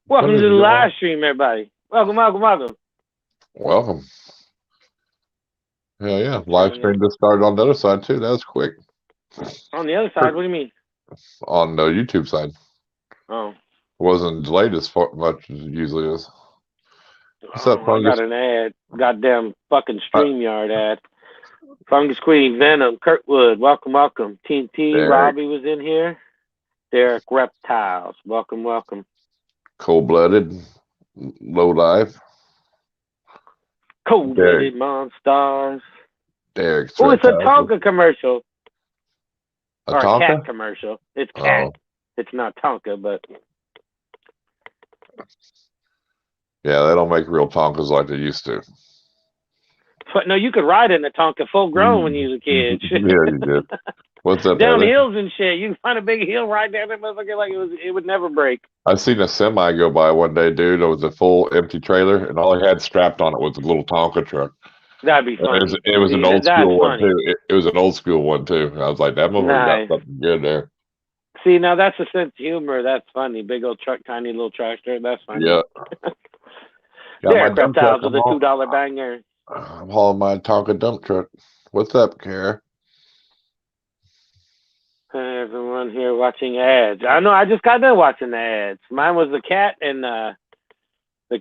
Welcome to the live stream, everybody. Welcome. Welcome. Hell yeah. Live stream just started on the other side, too. That was quick. On the other side? What do you mean? On the YouTube side. Oh. It wasn't delayed as much as it usually is. What's up, Fungus? I got an ad. Goddamn fucking StreamYard ad. Fungus Queen, Venom, Kirkwood, welcome. Team T, Robbie was in here. Derek, Reptiles, welcome. Cold-blooded, low life. Cold-blooded monsters. Derek. Oh, it's a Tonka commercial. A Tonka? Cat commercial. It's cat. Oh. It's not Tonka, but. Yeah, they don't make real Tonkas like they used to. But no, you could ride in a Tonka full grown when you was a kid. Yeah, you did. What's up, down hills and shit. You can find a big hill right down that motherfucker like it would never break. I seen a semi go by one day, dude. It was a full empty trailer, and all it had strapped on it was a little Tonka truck. That'd be funny. It was an old school one too. It was an old school one too. I was like, that motherfucker got something good there. See, now that's a sense of humor. That's funny. Big old truck, tiny little tractor. That's funny. Yeah. Derek Reptiles with a $2 banger. I'm hauling my Tonka dump truck. What's up, Kara? Hey, everyone here watching ads. I know. I just got done watching the ads. Mine was the cat and the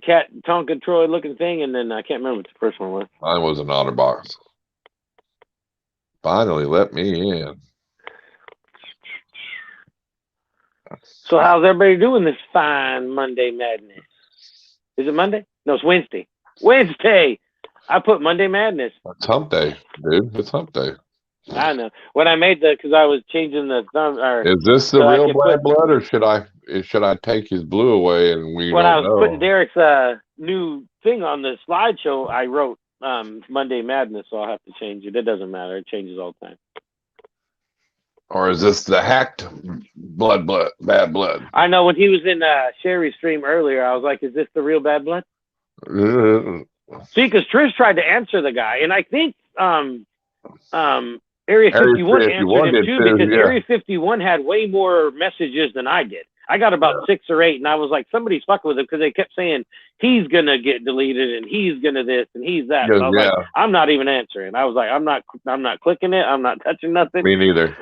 cat Tonka Troy looking thing, and then I can't remember what the first one was. Mine was an OtterBox. Finally, let me in. So how's everybody doing this fine Monday madness? Is it Monday? No, it's Wednesday. Wednesday. I put Monday madness. It's hump day, dude. It's hump day. I know. When I made because I was changing the thumb. Is this the real blood, or should I take his blue away and we? When I was putting Derek's new thing on the slideshow, I wrote Monday Madness, so I'll have to change it. It doesn't matter. It changes all the time. Or is this the hacked bad blood? I know. When he was in Sherry's stream earlier, I was like, "Is this the real bad blood?" See, because Trish tried to answer the guy, and I think Area 51 answered him too, because Area 51 had way more messages than I did. I got about 6 or 8, and I was like, somebody's fucking with him, because they kept saying he's gonna get deleted and he's gonna this and he's that. So I was like, I'm not even answering. I was like, I'm not clicking it. I'm not touching nothing. Me neither.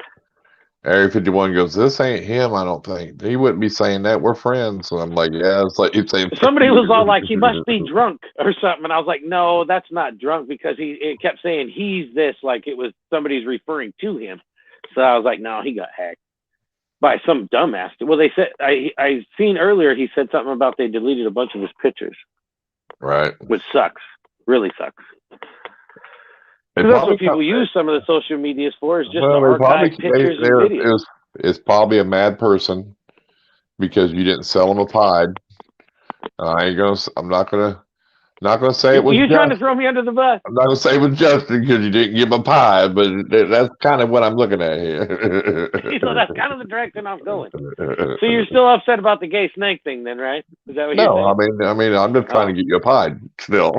Area 51 goes, this ain't him, I don't think. He wouldn't be saying that. We're friends. So I'm like, yeah, it's like he's saying. Somebody was all like, he must be drunk or something. And I was like, no, that's not drunk, because it kept saying he's this, like it was somebody's referring to him. So I was like, no, he got hacked by some dumbass. Well, they said, I seen earlier, he said something about they deleted a bunch of his pictures. Right. Which sucks. Really sucks. Because that's what people use some of the social medias for, is just to archive pictures and videos. It's probably a mad person because you didn't sell them a pied. I'm not gonna say it was. You're trying to throw me under the bus. I'm not gonna say it was Justin because you didn't give him a pie, but that's kind of what I'm looking at here. So that's kind of the direction I'm going. So you're still upset about the gay snake thing, then, right? Is that what you're saying? No, I mean, I'm just trying to get you a pie still.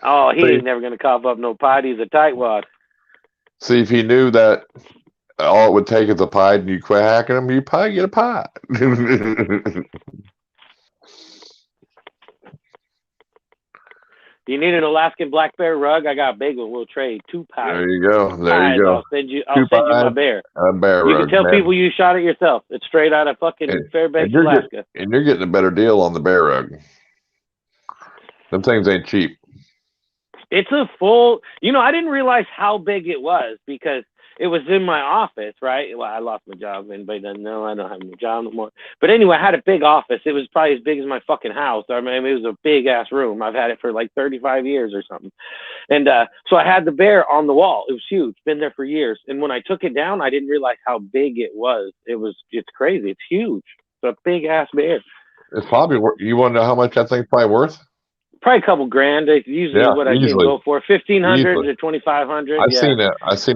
Oh, he ain't never gonna cough up no pie. He's a tightwad. See, if he knew that all it would take is a pie and you quit hacking him, you'd probably get a pie. Do you need an Alaskan black bear rug? I got a big one. We'll trade 2 pies. There you go. I'll send you my bear. A bear rug. You can tell people you shot it yourself. It's straight out of fucking Fairbanks, Alaska. And you're getting a better deal on the bear rug. Them things ain't cheap. It's a full, I didn't realize how big it was, because it was in my office, right? Well, I lost my job. Anybody doesn't know, I don't have a job no more. But anyway, I had a big office. It was probably as big as my fucking house. I mean, it was a big ass room. I've had it for like 35 years or something. And so I had the bear on the wall. It was huge. Been there for years. And when I took it down, I didn't realize how big it was. It's crazy. It's huge. It's a big ass bear. It's probably, you want to know how much that thing's probably worth? Probably a couple grand. It's usually what I can go for, 1,500 to 2,500. I seen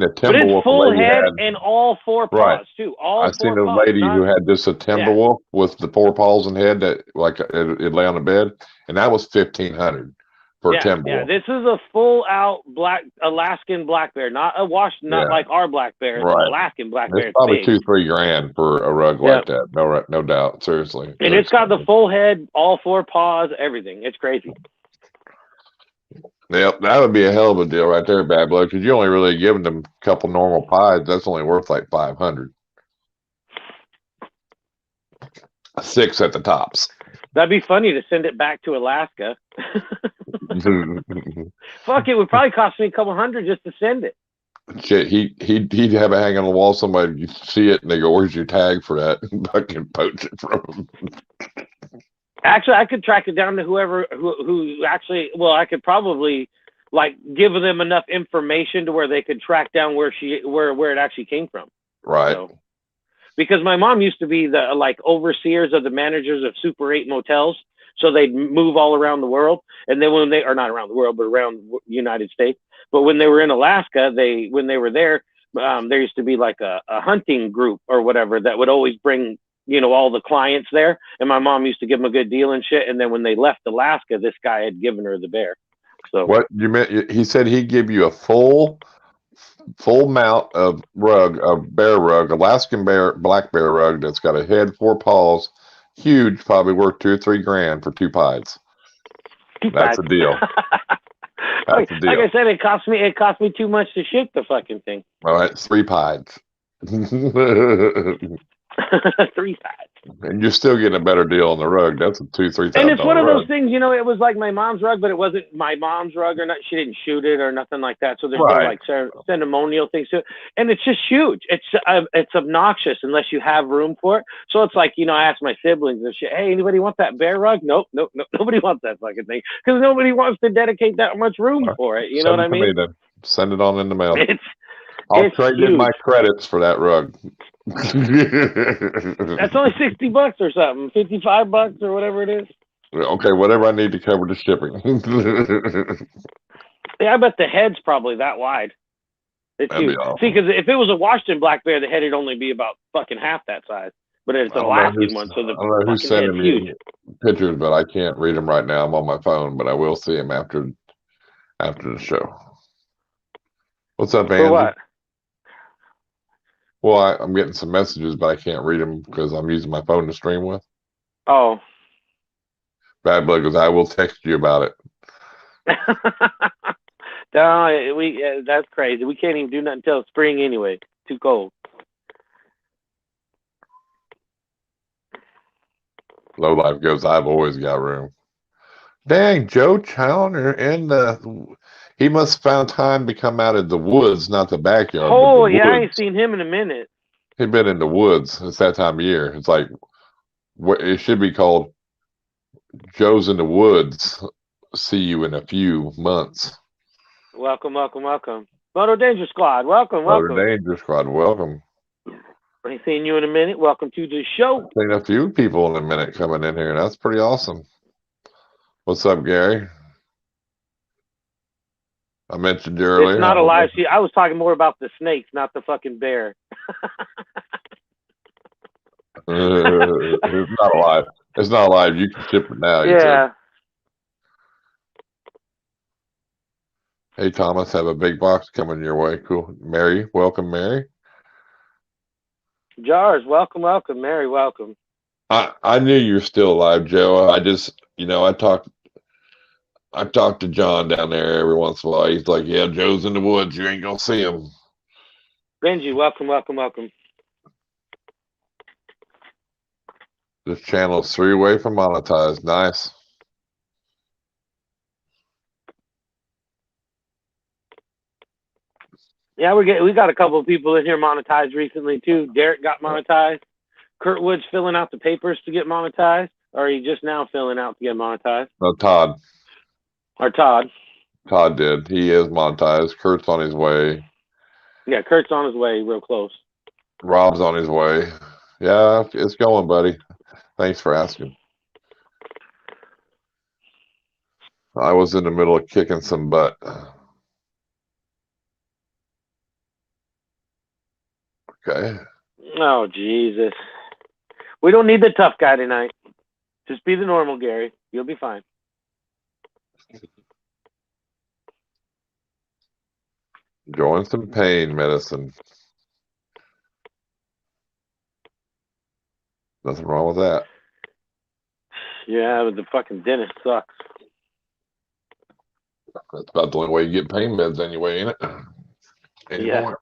a Timberwolf. But it's full head and all 4 paws too. I seen a lady who had just a Timberwolf with the 4 paws and head that like it lay on the bed, and that was 1,500. for Yeah, 10 yeah. bull. This is a full out black Alaskan black bear, not a wash, not like our black bear. It's an Alaskan black bear. It's probably big. 2-3 grand for a rug like that. No doubt. Seriously. And it's got the full head, all 4 paws, everything. It's crazy. Yep, that would be a hell of a deal right there, Bad Blood, because you only really giving them a couple normal pies. That's only worth like 500. 6 at the tops. That'd be funny to send it back to Alaska. Fuck, it would probably cost me a couple hundred just to send it. Shit, he'd have it hanging on the wall. Somebody you see it and they go, "Where's your tag for that?" And fucking poach it from him. Actually, I could track it down to whoever who actually. Well, I could probably like give them enough information to where they could track down where it actually came from. Right. So, because my mom used to be the like overseers of the managers of Super 8 motels, so they'd move all around the world, and then when they are not around the world but around the United States. But when they were in Alaska, when they were there used to be like a hunting group or whatever that would always bring, you know, all the clients there. And my mom used to give them a good deal and shit. And then when they left Alaska, this guy had given her the bear. So what you meant? He said he'd give you a full mount of bear rug, Alaskan black bear rug that's got a head, 4 paws, huge, probably worth 2 or 3 grand for 2 pies. That's a deal. Like I said, it cost me too much to ship the fucking thing. All right, 3 pies. 3 pies. And you're still getting a better deal on the rug. That's a $2,000-3,000. And it's one of those things, you know. It was like my mom's rug, but it wasn't my mom's rug or not. She didn't shoot it or nothing like that. So there's no like ceremonial things to it. And it's just huge. It's obnoxious unless you have room for it. So it's like, you know, I asked my siblings and shit, hey, anybody want that bear rug? Nope. Nobody wants that fucking thing because nobody wants to dedicate that much room for it. You know what I mean? Send it on in the mail. I'll trade in my credits for that rug. That's only $60 or something, $55 or whatever it is. Okay, whatever I need to cover the shipping. Yeah, I bet the head's probably that wide. It's huge. Awesome. See, because if it was a Washington black bear, the head would only be about fucking half that size. But it's an Alaskan one, so the I don't know who's sending me pictures, but I can't read them right now. I'm on my phone, but I will see them after the show. What's up, Andy? For what? Well, I'm getting some messages, but I can't read them because I'm using my phone to stream with. Oh. Bad Blood goes, I will text you about it. No, that's crazy. We can't even do nothing until spring anyway. Too cold. Low Life goes, I've always got room. Dang, Joe Challoner he must have found time to come out of the woods, not the backyard. Oh, yeah, I ain't seen him in a minute. He'd been in the woods. It's that time of year. It's like, it should be called Joe's in the Woods. See you in a few months. Welcome. Moto Danger Squad, welcome. Moto Danger Squad, welcome. I ain't seen you in a minute. Welcome to the show. I've seen a few people in a minute coming in here. That's pretty awesome. What's up, Gary? I mentioned you earlier. It's not a live sheet. I was talking more about the snakes, not the fucking bear. It's not alive. It's not alive. You can ship it now. Yeah. Hey, Thomas, have a big box coming your way. Cool. Mary, welcome, Mary. Jars, welcome. Mary, welcome. I knew you were still alive, Joe. I just, I talk to John down there every once in a while. He's like, yeah, Joe's in the woods. You ain't going to see him. Benji, welcome. This channel is 3 away from monetized. Nice. Yeah, we got a couple of people in here monetized recently, too. Derek got monetized. Kurtwood's filling out the papers to get monetized. Or are you just now filling out to get monetized? No, Todd. Or Todd. Todd did. He is monetized. Kurt's on his way. Yeah, Kurt's on his way real close. Rob's on his way. Yeah, it's going, buddy. Thanks for asking. I was in the middle of kicking some butt. Okay. Oh, Jesus. We don't need the tough guy tonight. Just be the normal Gary. You'll be fine. Join some pain medicine. Nothing wrong with that. Yeah, but the fucking dentist sucks. That's about the only way you get pain meds anyway, ain't it? Anymore.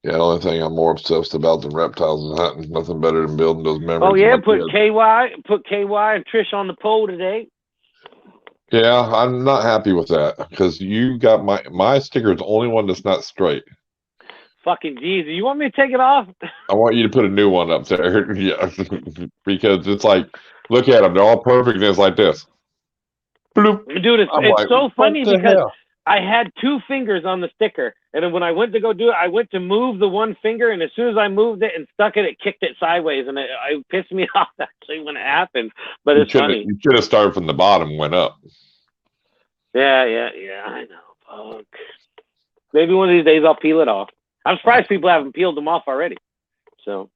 Yeah, the only thing I'm more obsessed about than reptiles is hunting. Nothing better than building those memories. Oh yeah, with my kids. put KY and Trish on the pole today. Yeah, I'm not happy with that because you got my sticker is the only one that's not straight. Fucking Jesus, you want me to take it off? I want you to put a new one up there. Yeah, because it's like, look at them, they're all perfect, and it's like this. Bloop. Dude, it's like, so funny because hell? I had 2 fingers on the sticker, and then when I went to go do it, I went to move the one finger, and as soon as I moved it and stuck it, it kicked it sideways, and it pissed me off actually when it happened. But it's funny. You should have started from the bottom and went up. Yeah, I know. Fuck. Maybe one of these days I'll peel it off. I'm surprised people haven't peeled them off already. So.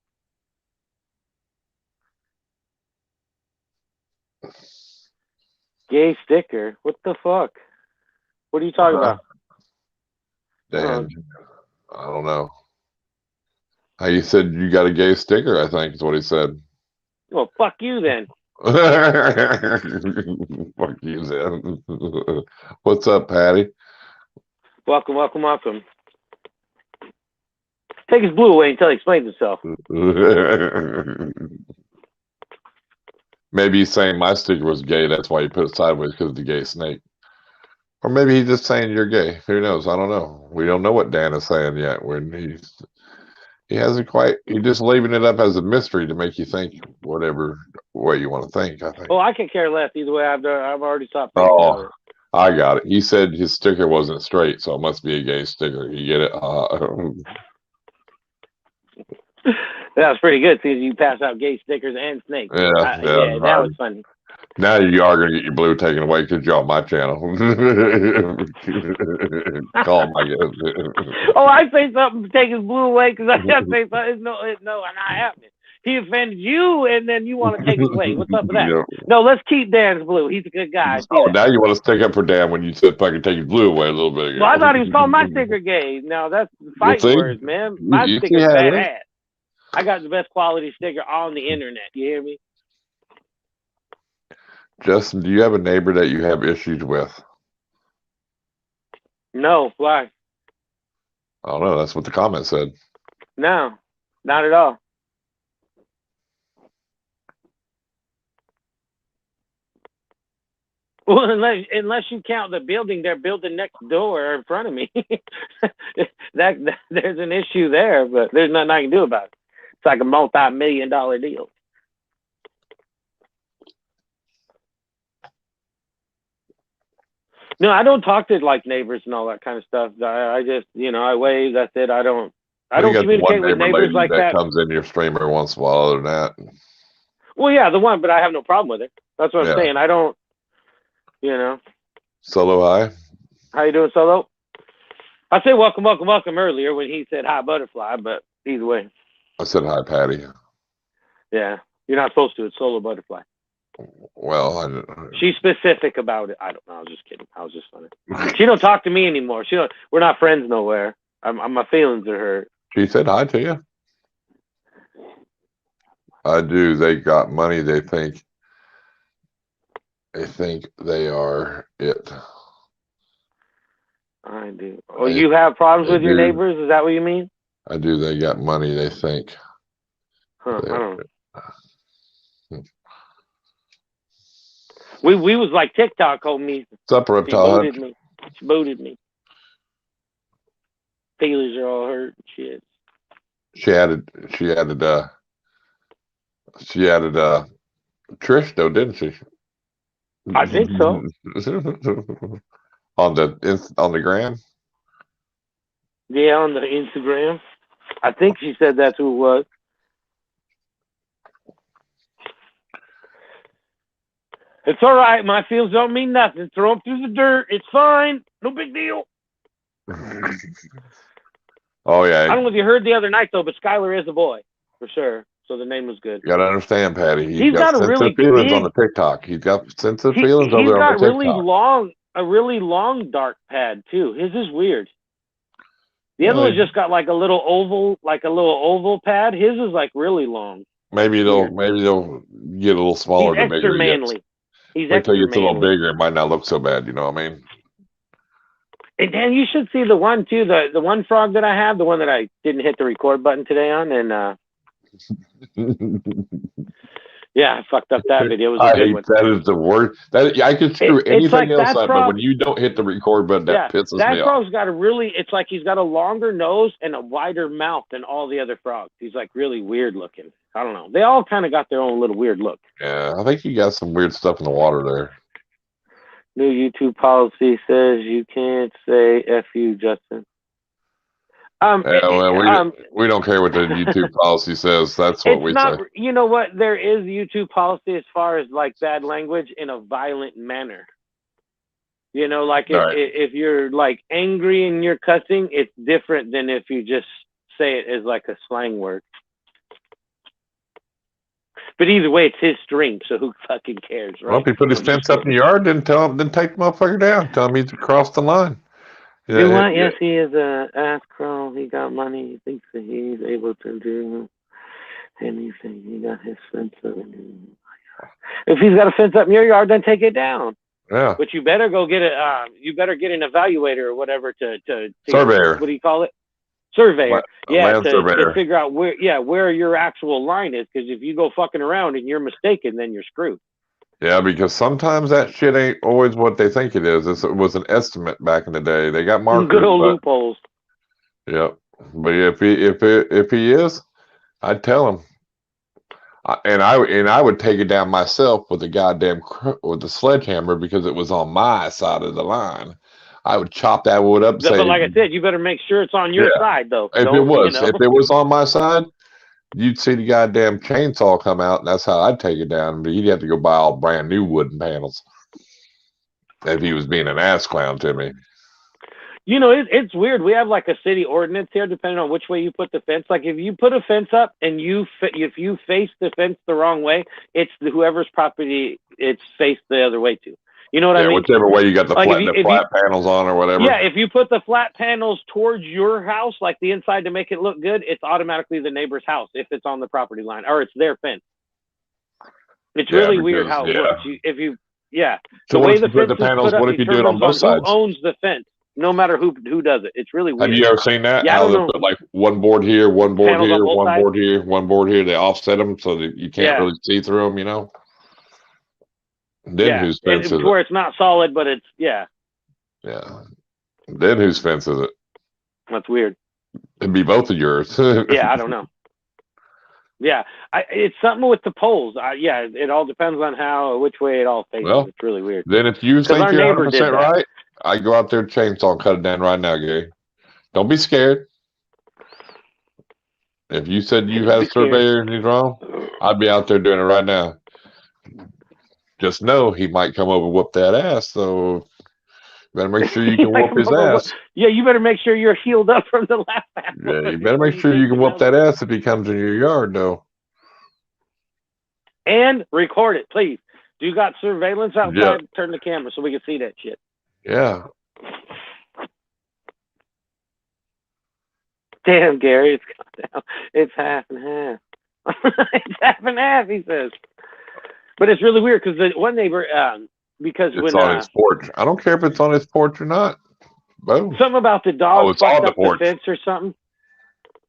Gay sticker? What the fuck? What are you talking about? Dan, I don't know. You said you got a gay sticker, I think is what he said. Well, fuck you then. Fuck you then. What's up, Patty? Welcome. Take his blue away until he explains himself. Maybe he's saying my sticker was gay. That's why he put it sideways because of the gay snake. Or maybe he's just saying you're gay. Who knows? I don't know. We don't know what Dan is saying yet. He hasn't quite. He's just leaving it up as a mystery to make you think whatever way you want to think. I think. Oh, I could care less either way. I've already stopped thinking about it. I got it. He said his sticker wasn't straight, so it must be a gay sticker. You get it? That was pretty good. See, you pass out gay stickers and snakes. Yeah, that was funny. Now you are going to get your blue taken away because you're on my channel. Call him, I guess. Oh, I say something to take his blue away because I have to say something. No, not happening. He offended you, and then you want to take it away. What's up with that? Yeah. No, let's keep Dan's blue. He's a good guy. Now you want to stick up for Dan when you said if I could take his blue away a little bit ago. Well, I thought he was calling my sticker gay. No, that's fighting words, man. My sticker's badass. I got the best quality sticker on the internet. You hear me? Justin, do you have a neighbor that you have issues with? No. Why? I don't know. That's what the comment said. No, not at all. Well, unless you count the building they're building next door or in front of me, there's an issue there, but there's nothing I can do about it. It's like a multi-million-dollar deal. No, I don't talk to like neighbors and all that kind of stuff. I just, I wave. That's it. I don't communicate with neighbors like that. Comes in your stream every once in a while. Other than that, well, yeah, the one, but I have no problem with it. That's what I'm saying. I don't, Solo, hi. How you doing, Solo? I said welcome earlier when he said hi, Butterfly, but either way. I said hi, Patty. Yeah, you're not supposed to. It's Solo Butterfly. Well, she's specific about it. I don't know. I was just kidding. I was just funny. She don't talk to me anymore. We're not friends nowhere. My feelings are hurt. She said hi to you. I do. They got money. They think they are it. I do. Oh, you have problems with your neighbors? Is that what you mean? I do. They got money. They think. Huh, I don't know. We was like TikTok on me. What's up, Reptile? She booted me. Feelings are all hurt and shit. She added Trish though, didn't she? I think so. on the gram? Yeah, on the Instagram. I think she said that's who it was. It's all right. My feelings don't mean nothing. Throw them through the dirt. It's fine. No big deal. Oh, yeah. I don't know if you heard the other night, though, but Skylar is a boy, for sure. so the name was good. You gotta understand, Patty. He's He's got got a sensitive really feelings on big. the TikTok. He's got sensitive feelings over He's there on got the TikTok. a really long dark pad too. His is weird. The other Well, one's just got like a little oval pad. His is like really long. maybe they'll get a little smaller He's the extra bigger he gets. manly. He's Wait till he extra gets a little manly. bigger, it might not look so bad. You know what I mean? And Dan, you should see the one too. The one frog that I have, the one that I didn't hit the record button today on, and yeah, I fucked up that video. It was a good one. That is the worst. That I could screw anything else up, but when you don't hit the record button, that pisses me off. That frog's got it's like he's got a longer nose and a wider mouth than all the other frogs. He's like really weird looking. I don't know. They all kind of got their own little weird look. Yeah, I think you got some weird stuff in the water there. New YouTube policy says you can't say F you, Justin. We don't care what the YouTube policy says. That's what we say. You know what? There is YouTube policy as far as like bad language in a violent manner. You know, like if you're like angry and you're cussing, it's different than if you just say it as like a slang word. But either way, it's his stream, so who fucking cares, right? Well, if he put his fence up in the yard, then take the motherfucker down. Tell him he's across the line. You know what? Yes, he is a ass crow. He got money. He thinks that he's able to do anything. He got his fence up. If he's got a fence up in your yard, then take it down. Yeah. But you better go get you better get an evaluator or whatever to surveyor. What do you call it? Surveyor. Land surveyor. To figure out where your actual line is. Because if you go fucking around and you're mistaken, then you're screwed. Yeah, because sometimes that shit ain't always what they think it is. It was an estimate back in the day. They got markers. Good old loopholes. Yep. But if he is, I'd tell him. And I would take it down myself with the sledgehammer because it was on my side of the line. I would chop that wood up. But like I said, you better make sure it's on your side, though. If it was on my side, you'd see the goddamn chainsaw come out, and that's how I'd take it down. But he'd have to go buy all brand new wooden panels if he was being an ass clown to me. You know, it's weird. We have like a city ordinance here, depending on which way you put the fence. Like if you put a fence up and if you face the fence the wrong way, it's whoever's property it's faced the other way to. You know what I mean? Whichever way you got the flat panels on or whatever. Yeah, if you put the flat panels towards your house, like the inside to make it look good, it's automatically the neighbor's house if it's on the property line or it's their fence. It's really weird how it works. So the way the fence is put up, what if you do it on both sides? Who owns the fence? No matter who does it. It's really weird. Have you ever seen that? Yeah, how they put like one board here, one board here, one board here, one board here. They offset them so that you can't really see through them, you know? Then whose fence is it? Where it's not solid, but it's, Yeah. Then whose fence is it? That's weird. It'd be both of yours. Yeah, I don't know. Yeah, it's something with the poles. It all depends on which way it all faces. Well, it's really weird. Then if you think you're 100% right, I go out there, chainsaw, and cut it down right now, Gary. Don't be scared. If you said you had a surveyor and he's wrong, I'd be out there doing it right now. Just know he might come over and whoop that ass, so better make sure you can whoop his ass. Yeah, you better make sure you're healed up from the last time. Yeah, you better make sure you can whoop that ass if he comes in your yard, though. And record it, please. Do you got surveillance outside? Yeah. Turn the camera so we can see that shit. Yeah. Damn, Gary, it's gone down. It's half and half. It's half and half, he says. But it's really weird because the one neighbor, because it's on his porch. I don't care if it's on his porch or not. Boom. Something about the dog fucked up the fence or something.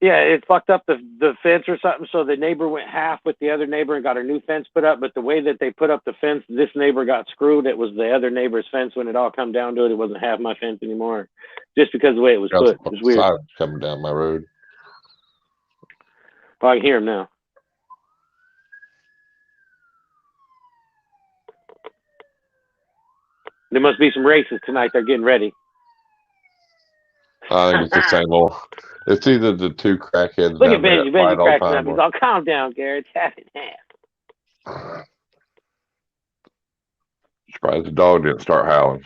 Yeah, it fucked up the fence or something. So the neighbor went half with the other neighbor and got a new fence put up. But the way that they put up the fence, this neighbor got screwed. It was the other neighbor's fence. When it all come down to it, it wasn't half my fence anymore. Just because of the way it was put. It was weird. Coming down my road. Oh, I can hear him now. There must be some races tonight. They're getting ready. I think it's the same old. It's either the two crackheads. Look at Benji. Benji cracking up. He's all, calm down, Garrett. It's half and half. Surprised the dog didn't start howling.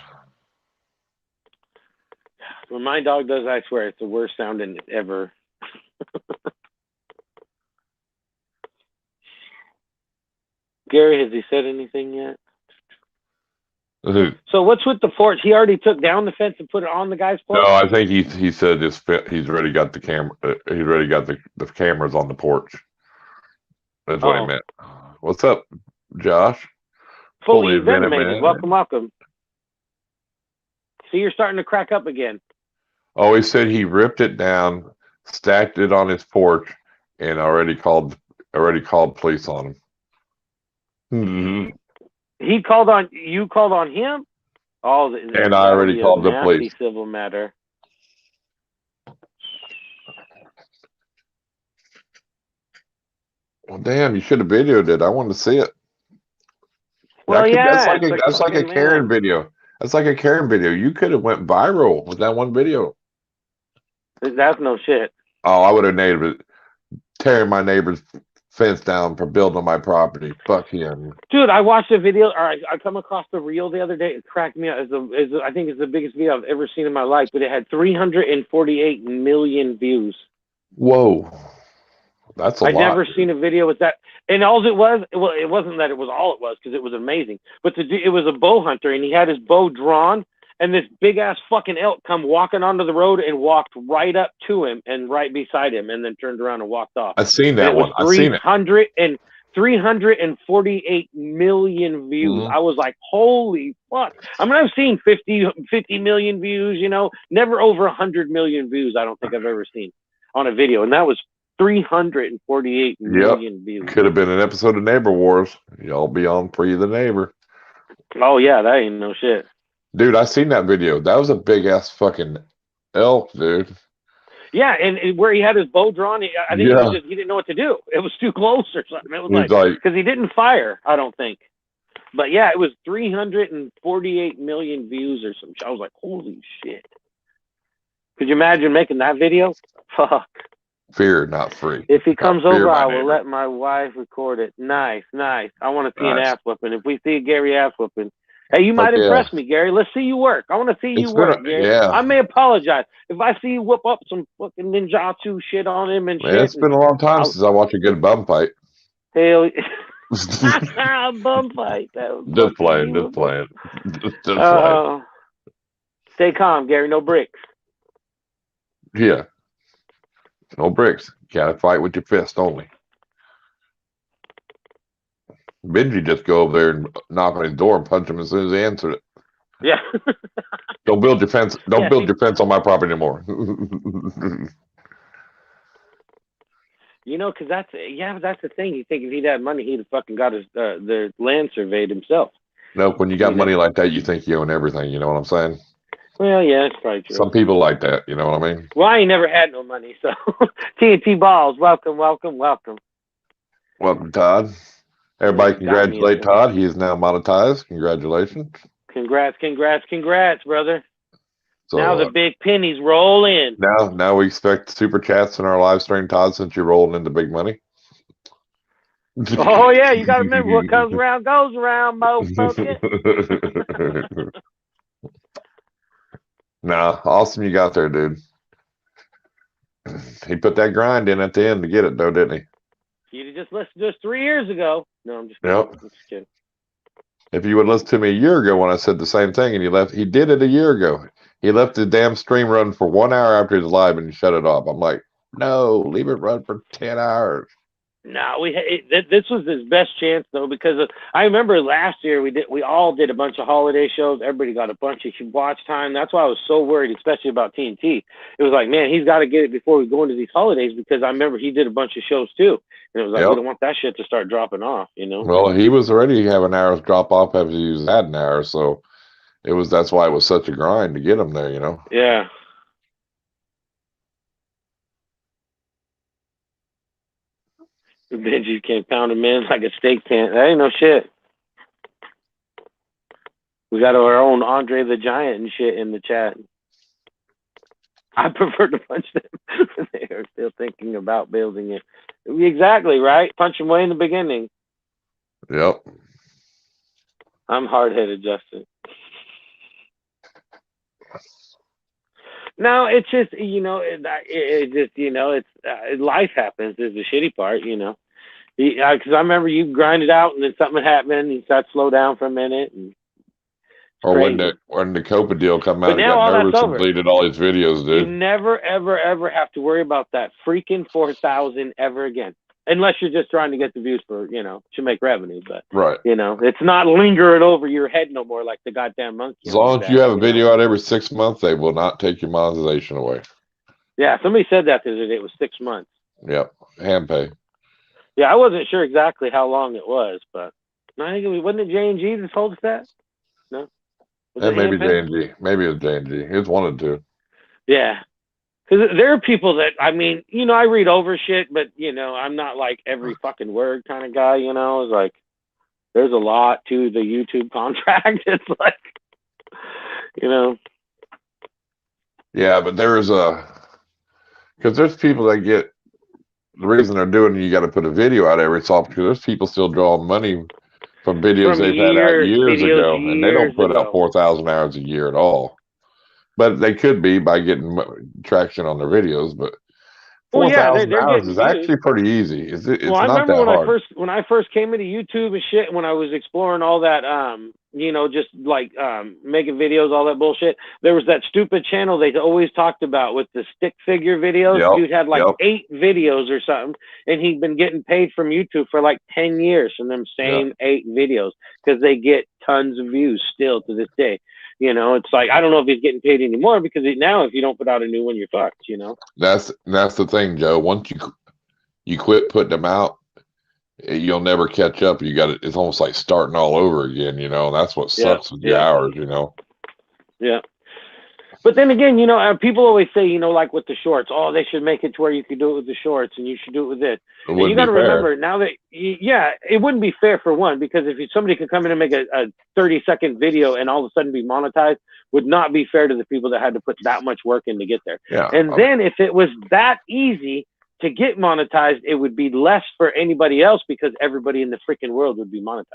When my dog does, I swear it's the worst sounding ever. Gary, has he said anything yet? No, So what's with the porch? He already took down the fence and put it on the guy's porch? I think he said he's already got the camera. He's already got the cameras on the porch. That's what he meant. What's up, Josh? Fully venomated. Welcome, welcome. See, you're starting to crack up again. Oh, he said he ripped it down, stacked it on his porch, and already called police on him. He called on you. Called on him. Oh, and I already called the police. Civil matter. Well, damn! You should have videoed it. I wanted to see it. Well, that's like a Karen video. That's like a Karen video. You could have went viral with that one video. That's no shit. Oh, I would have tearing my neighbor's fence down for building on my property. Fuck him. Dude, I watched a video, or I come across the reel the other day. It cracked me up. I think it's the biggest video I've ever seen in my life, but it had 348 million views. Whoa. That's a lot. I've never seen a video with that. And all it was, well, it wasn't that it was all it was, because it was amazing. But it was a bow hunter, and he had his bow drawn, and this big-ass fucking elk come walking onto the road and walked right up to him and right beside him and then turned around and walked off. I've seen that one. I've seen it. 348 million views. Mm-hmm. I was like, holy fuck. I mean, I've seen 50 million views, you know, never over 100 million views I don't think I've ever seen on a video. And that was 348 million views. Could have been an episode of Neighbor Wars. Y'all be on Free the Neighbor. Oh, yeah, that ain't no shit. Dude, I seen that video. That was a big ass fucking elk, dude. Yeah, and where he had his bow drawn, I think he didn't know what to do. It was too close or something. It was like because he didn't fire, I don't think. But yeah, it was 348 million views or some shit. I was like, holy shit. Could you imagine making that video? Fuck. Fear, not free. If he comes over, I will let my wife record it. Nice. I want to see an ass whooping. If we see a Gary ass whooping, hey, you might impress me, Gary. Let's see you work. I want to see you work, Gary. Yeah. I may apologize if I see you whoop up some fucking ninjutsu shit on him and shit. It's been a long time since I watched a good bum fight. Hell, bum fight. Just playing. Stay calm, Gary. No bricks. Yeah. No bricks. You gotta fight with your fist only. Benji just go over there and knock on his door and punch him as soon as he answered it. Yeah. Don't build your fence. Don't build your fence on my property anymore. You know, because that's the thing. You think if he'd had money, he'd have fucking got his the land surveyed himself. Nope. When you got money like that, you think you own everything. You know what I'm saying? Well, yeah, it's probably true. Some people like that. You know what I mean? Well, I ain't never had no money, so TNT balls. Welcome. Welcome, Todd. Everybody congratulate Todd. He is now monetized. Congratulations. Congrats, brother. So, now the big pennies roll in. Now we expect super chats in our live stream, Todd, since you're rolling into big money. Oh, yeah. You got to remember what comes around goes around, motherfucker. Nah, awesome you got there, dude. He put that grind in at the end to get it, though, didn't he? You'd have just listened to us 3 years ago. No, I'm just kidding. Yep. I'm just kidding. If you would listen to me a year ago when I said the same thing and he left, he did it a year ago. He left the damn stream run for 1 hour after his live and he shut it off. I'm like, no, leave it run for 10 hours. No, this was his best chance though, because I remember last year we all did a bunch of holiday shows. Everybody got a bunch of watch time. That's why I was so worried, especially about TNT. It was like, man, he's got to get it before we go into these holidays, because I remember he did a bunch of shows too, and it was like we don't want that shit to start dropping off, you know. Well, he was already having hours drop off after he was adding hours, so that's why it was such a grind to get him there, you know. Yeah. Benji can't pound him in like a steak can. That ain't no shit. We got our own Andre the Giant and shit in the chat. I prefer to punch them. They are still thinking about building it. Exactly, right? Punch them way in the beginning. Yep. I'm hard-headed, Justin. No, it's just, you know, it's life happens is the shitty part, you know. Because I remember you grind it out, and then something would happen, and you start to slow down for a minute, and or crazy. when the Copa deal come out, But he now got all that's nervous and over. deleted all his videos, You dude. never, ever, ever have to worry about that freaking 4,000 ever again, unless you're just trying to get the views for, to make revenue. But Right. it's not lingering over your head no more like the goddamn monkey. As long as you have a video out every 6 months, they will not take your monetization away. Yeah, somebody said that the other day. It was 6 months. Yep, hand pay. Yeah, I wasn't sure exactly how long it was, but I think wasn't it J&G that told us that? No, And maybe J&G. Maybe it was J&G. It wanted to. Yeah, because there are people that I read over shit, but I'm not like every fucking word kind of guy. It's like there's a lot to the YouTube contract. It's like, Yeah, but there's because there's people that get the reason they're doing it. You got to put a video out every so often because there's people still drawing money from videos they've had out years ago, and they don't put out 4,000 hours a year at all. But they could be by getting traction on their videos. But 4,000 hours is actually pretty easy. It's I not remember that hard. when I first came into YouTube and shit, when I was exploring all that, just like making videos, all that bullshit. There was that stupid channel they always talked about with the stick figure videos. Yep, Dude had like 8 videos or something, and he'd been getting paid from YouTube for like 10 years from them same 8 videos because they get tons of views still to this day. It's like I don't know if he's getting paid anymore because now if you don't put out a new one, you're fucked. That's the thing, Joe. Once you quit putting them out, you'll never catch up. You got it's almost like starting all over again. That's what sucks with your hours. Yeah. But then again, people always say, like with the shorts, oh, they should make it to where you could do it with the shorts and you should do it with this. And you got to remember now that, it wouldn't be fair for one, because if somebody could come in and make a 30-second video and all of a sudden be monetized, would not be fair to the people that had to put that much work in to get there. Yeah. And then if it was that easy to get monetized, it would be less for anybody else because everybody in the freaking world would be monetized.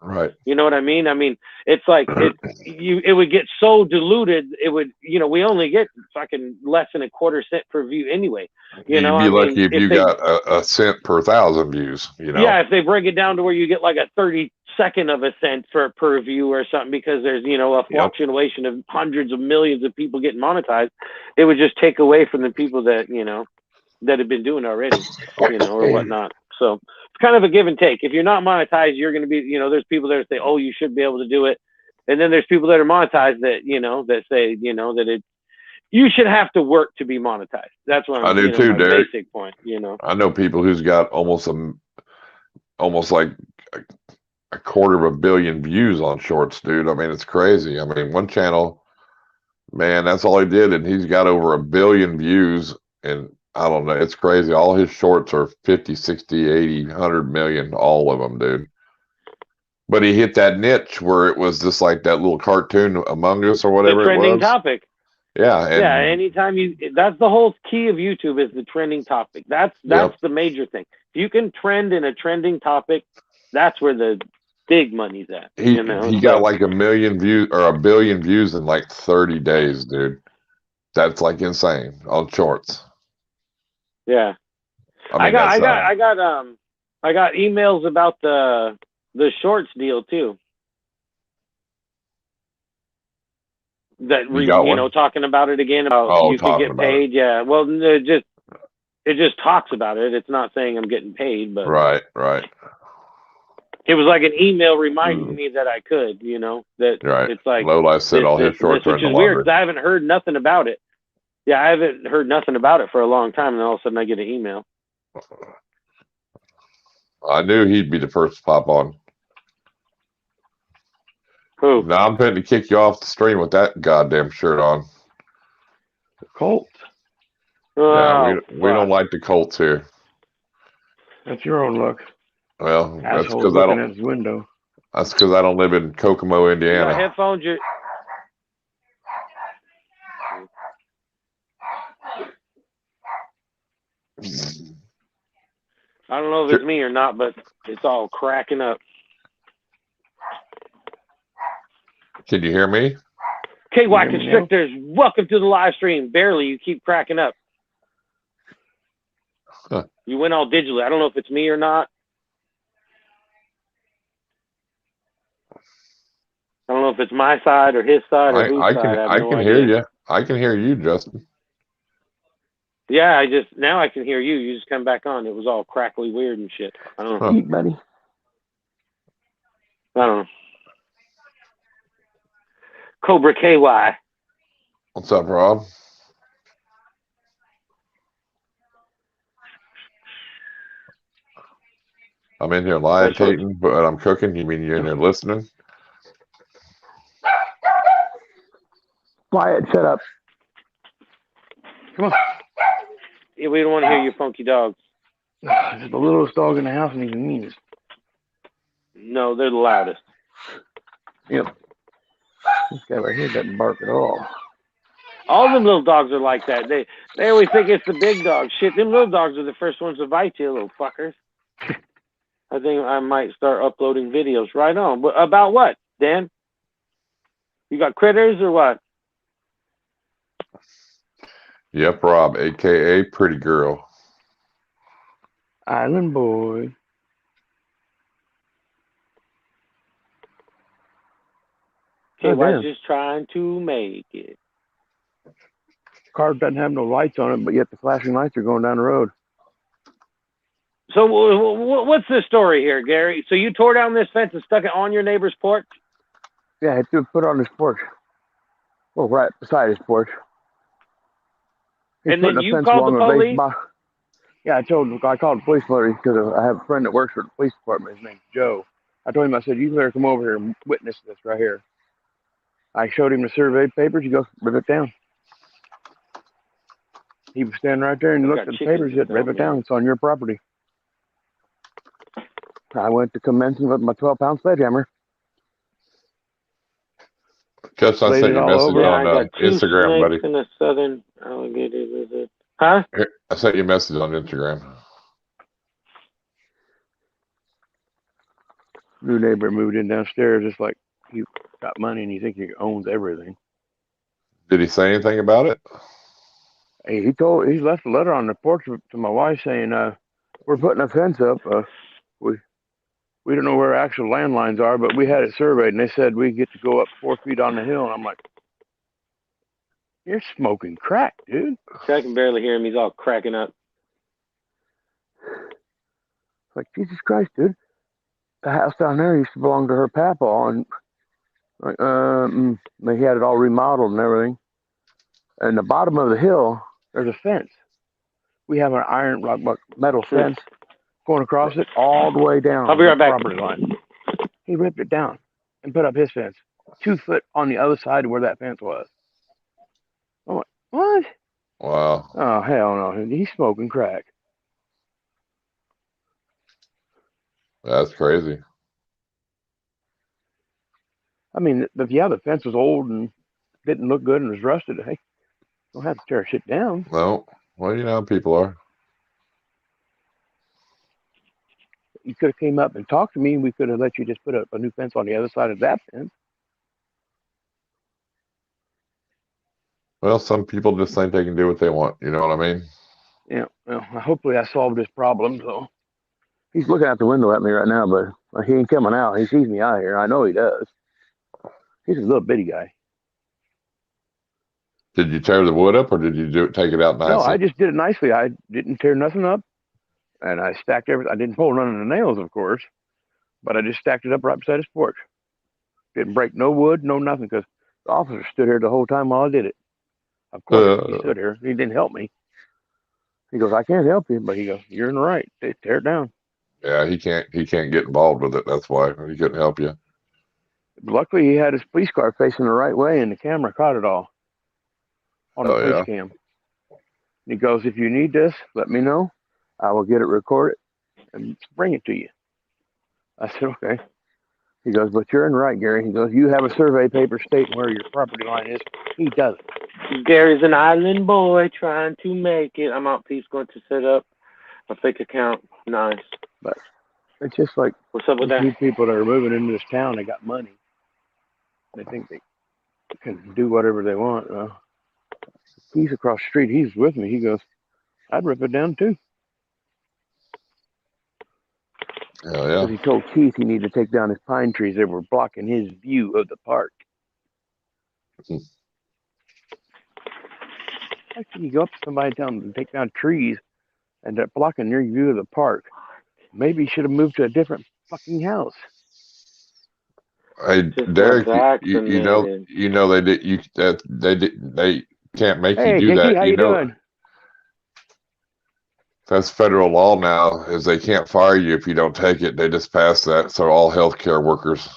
Right. You know what I mean? I mean, it's like it would get so diluted. It would, we only get fucking less than a quarter cent per view anyway. You'd be lucky if you got a cent per 1,000 views. Yeah, if they break it down to where you get like a 32nd of a cent per view or something, because there's a fluctuation of hundreds of millions of people getting monetized, it would just take away from the people that that have been doing already, or whatnot. So it's kind of a give and take. If you're not monetized, you're going to be, there's people that say, oh, you should be able to do it. And then there's people that are monetized that, that say, that you should have to work to be monetized. That's what I'm, I do too, my Derek. basic point, I know people who's got almost like a quarter of a billion views on shorts, dude. I mean, it's crazy. I mean, one channel, man, that's all he did. And he's got over 1 billion views, and I don't know. It's crazy. All his shorts are 50, 60, 80, 100 million, all of them, dude. But he hit that niche where it was just like that little cartoon Among Us or whatever it was. The trending topic. Yeah. Yeah. Anytime that's the whole key of YouTube is the trending topic. That's the major thing. If you can trend in a trending topic, that's where the big money's at. He got like 1 million views or 1 billion views in like 30 days, dude. That's like insane on shorts. Yeah, I got emails about the shorts deal too. That talking about it again about you could get paid. Yeah, well, it just talks about it. It's not saying I'm getting paid, but right. It was like an email reminding me that I could. That it's like Low-Life said all his shorts are in the which is weird because I haven't heard nothing about it. Yeah, I haven't heard nothing about it for a long time, and all of a sudden I get an email. I knew he'd be the first to pop on. Who? Now I'm going to kick you off the stream with that goddamn shirt on. Colts. Yeah, we don't like the Colts here. That's your own luck. Well, that's because I don't. At his window. That's because I don't live in Kokomo, Indiana. My headphones. I don't know if it's me or not, but it's all cracking up. Can you hear me? KY Constrictors, welcome to the live stream. Barely, you keep cracking up. Huh. You went all digitally. I don't know if it's me or not. if it's my side or his side or whose side. I have no can idea. hear you. I can hear you, Justin. Yeah, now I can hear you. You just come back on. It was all crackly weird and shit. I don't know. Eat, buddy. I don't know. Cobra KY. What's up, Rob? I'm in here live taping, but I'm cooking. You mean you're in here listening? Quiet, shut up. Come on. Yeah, we don't want to hear your funky dogs. It's the littlest dog in the house and he's the meanest. No, they're the loudest. Yep. This guy right here doesn't bark at all. All them little dogs are like that. They always think it's the big dogs. Shit, them little dogs are the first ones to bite you, little fuckers. I think I might start uploading videos right on. But about what, Dan? You got critters or what? Yep, Rob, a.k.a. Pretty Girl. Island boy. KY's just trying to make it. Car doesn't have no lights on it, but yet the flashing lights are going down the road. So what's the story here, Gary? So you tore down this fence and stuck it on your neighbor's porch? Yeah, I had to put it on his porch. Well, right beside his porch. And then you called the police? Yeah, I called the police because I have a friend that works for the police department. His name's Joe. I told him, I said, you better come over here and witness this right here. I showed him the survey papers. He goes, rip it down. He was standing right there and he looked at the papers. He said, rip it down. It's on your property. I went to commence him with my 12-pound sledgehammer. Just I sent you a message on Instagram, buddy. In a southern alligator visit. Huh? Here, I sent you a message on Instagram. New neighbor moved in downstairs. It's like he got money and he thinks he owns everything. Did he say anything about it? Hey, he left a letter on the porch to my wife saying, we're putting a fence up. We don't know where actual landlines are, but we had it surveyed, and they said we get to go up 4 feet on the hill. And I'm like, you're smoking crack, dude. I can barely hear him. He's all cracking up. It's like, Jesus Christ, dude. The house down there used to belong to her papa, and he had it all remodeled and everything. And the bottom of the hill, there's a fence. We have an iron metal fence going across it all the way down. I'll be right back. Property line. He ripped it down and put up his fence 2 foot on the other side of where that fence was. I'm like, what? Wow. Oh, hell no. He's smoking crack. That's crazy. I mean, the fence was old and didn't look good and was rusted. Hey, don't have to tear shit down. No. Well, you know how people are. You could have came up and talked to me, and we could have let you just put up a new fence on the other side of that fence. Well, some people just think they can do what they want. You know what I mean? Yeah. Well, hopefully I solved this problem. So he's looking out the window at me right now, but he ain't coming out. He sees me out here. I know he does. He's a little bitty guy. Did you tear the wood up, or did you take it out nicely? No, I just did it nicely. I didn't tear nothing up. And I stacked everything. I didn't pull none of the nails, of course, but I just stacked it up right beside his porch. Didn't break no wood, no nothing, because the officer stood here the whole time while I did it. Of course, he stood here. He didn't help me. He goes, I can't help you, but he goes, you're in the right. They tear it down. Yeah, he can't get involved with it. That's why he couldn't help you. Luckily, he had his police car facing the right way, and the camera caught it all on the police cam. He goes, if you need this, let me know. I will get it recorded and bring it to you. I said, okay. He goes, but you're in the right, Gary. He goes, you have a survey paper stating where your property line is. He doesn't. Gary's an island boy trying to make it. I'm out. He's going to set up a fake account. Nice. But it's just like, what's up with that? These people that are moving into this town, they got money. They think they can do whatever they want. He's across the street. He's with me. He goes, I'd rip it down too. Oh, yeah. Because he told Keith he needed to take down his pine trees. They were blocking his view of the park. How can you go up to somebody and tell them to take down trees and they're blocking your view of the park? Maybe you should have moved to a different fucking house. Hey, Just Derek, got you know they can't make you do JT, that. how you doing? That's federal law now. Is they can't fire you if you don't take it. They just passed that, so all healthcare workers.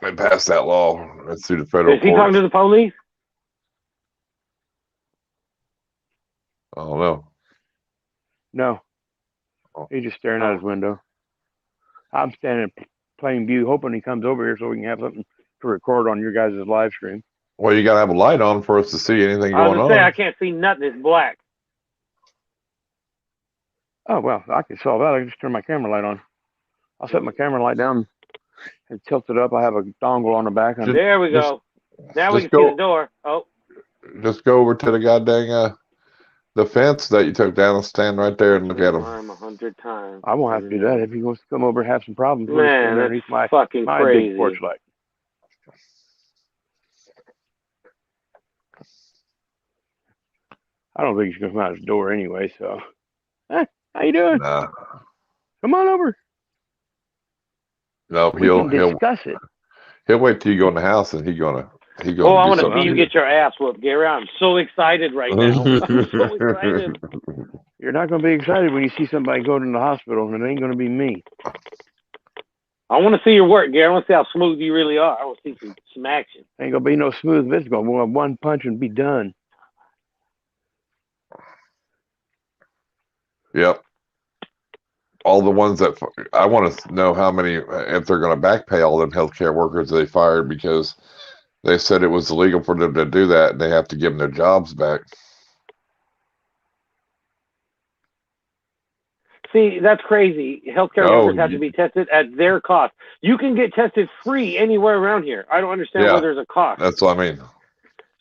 They passed that law. That's through the federal Is he talking to the police? I don't know. No. He's just staring out his window. I'm standing in plain view, hoping he comes over here so we can have something to record on your guys' live stream. Well, you gotta have a light on for us to see anything going on. I can't see nothing. It's black. Oh, well, I can solve that. I can just turn my camera light on. I'll set my camera light down and tilt it up. I have a dongle on the back. There we go. Now we can see the door. Oh. Just go over to the goddamn the fence that you took down and stand right there and look at him. 100 times. I won't have to do that. If he wants to come over and have some problems, man, that's fucking crazy. Big porch light. I don't think he's gonna come out his door anyway. So, how you doing? Nah. Come on over. No, he'll discuss it. He'll wait till you go in the house and he gonna. Oh, I want to see you get your ass whooped, Gary. I'm so excited right now. I'm so excited. You're not going to be excited when you see somebody go to the hospital, and it ain't going to be me. I want to see your work, Gary. I want to see how smooth you really are. I want to see some action. Ain't going to be no smooth. It's going to be one punch and be done. Yep. All the ones that I want to know how many, if they're going to back pay all them healthcare workers they fired because they said it was illegal for them to do that and they have to give them their jobs back. See, that's crazy. Healthcare workers have to be tested at their cost. You can get tested free anywhere around here. I don't understand why there's a cost. That's what I mean.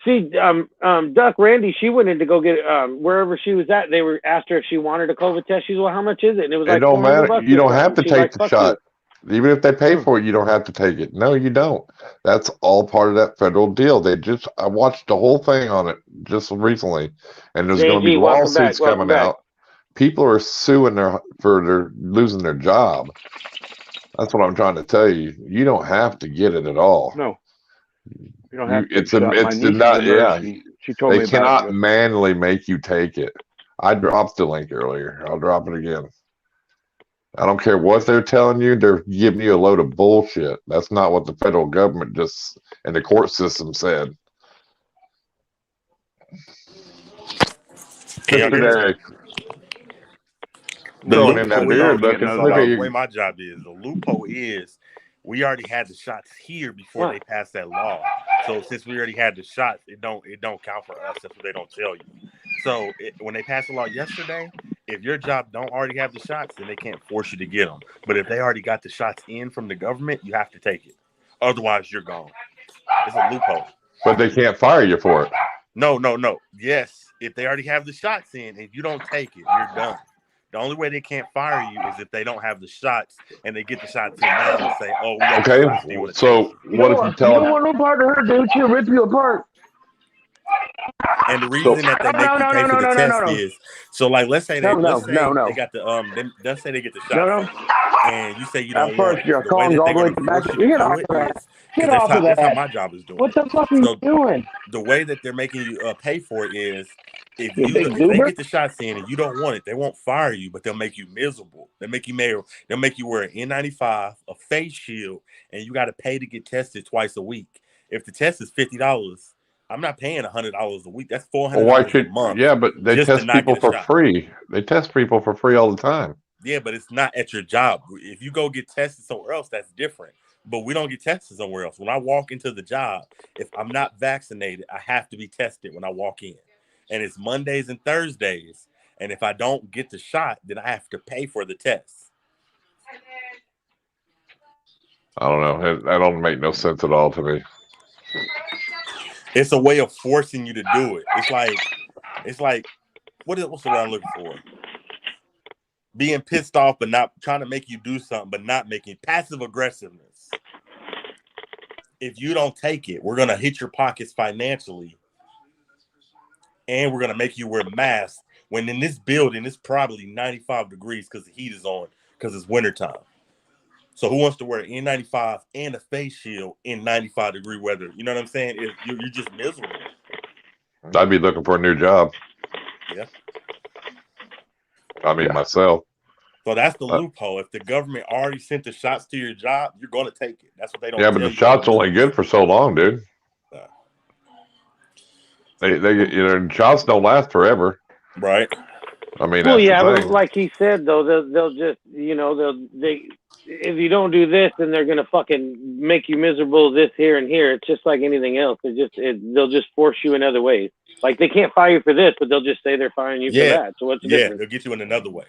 See, Duck Randy, she went in to go get wherever she was at. They were asked her if she wanted a COVID test. She's, well, how much is it? And it was like, it don't matter. You don't have to take the shot. Even if they pay for it, you don't have to take it. No, you don't. That's all part of that federal deal. I watched the whole thing on it just recently, and there's going to be lawsuits coming out. People are suing for losing their job. That's what I'm trying to tell you. You don't have to get it at all. No. You don't have to. It's not. Yeah. She told me they cannot manually make you take it. I dropped the link earlier. I'll drop it again. I don't care what they're telling you. They're giving you a load of bullshit. That's not what the federal government just and the court system said. The way my job is, the loophole is we already had the shots here before they passed that law. So since we already had the shots, it don't count for us. That's what they don't tell you. So when they passed the law yesterday, if your job don't already have the shots, then they can't force you to get them. But if they already got the shots in from the government, you have to take it. Otherwise, you're gone. It's a loophole. But they can't fire you for it. No. Yes, if they already have the shots in, if you don't take it, you're done. The only way they can't fire you is if they don't have the shots and they get the shots in now and say, "Oh, we okay." So what if you tell them? You don't want no part of her, dude. She'll rip you apart. And the reason that they make you pay for the test is so, like, let's say they got the let's say they get the shots, and you say you don't want it. The way that they're going to force you to do it is get off of that. That's how my job is doing. What the fuck are you doing? The way that they're making you pay for it is if they get the shots in and you don't want it, they won't fire you, but they'll make you miserable. They'll make you wear an N95, a face shield, and you got to pay to get tested twice a week. If the test is $50. I'm not paying $100 a week. That's $400 a month. Yeah, but they test people for free. They test people for free all the time. Yeah, but it's not at your job. If you go get tested somewhere else, that's different. But we don't get tested somewhere else. When I walk into the job, if I'm not vaccinated, I have to be tested when I walk in. And it's Mondays and Thursdays. And if I don't get the shot, then I have to pay for the test. I don't know. That don't make no sense at all to me. It's a way of forcing you to do it. It's like what's the word I'm looking for? Being pissed off, but not trying to make you do something, but not making passive aggressiveness. if you don't take it, we're gonna hit your pockets financially, and we're gonna make you wear masks. When in this building, it's probably 95 degrees because the heat is on because it's wintertime. So who wants to wear an N95 and a face shield in 95-degree weather? You know what I'm saying? You're just miserable. I'd be looking for a new job. Yeah. I mean, myself. So that's the loophole. If the government already sent the shots to your job, you're going to take it. That's what they don't. Yeah, but the shot's only good for so long, dude. They shots don't last forever. Right. I mean, well, yeah, but like he said, though, they'll just, if you don't do this, then they're gonna fucking make you miserable this here and here. It's just like anything else. They'll just force you in other ways. Like they can't fire you for this, but they'll just say they're firing you for that. So what's the difference? They'll get you in another way.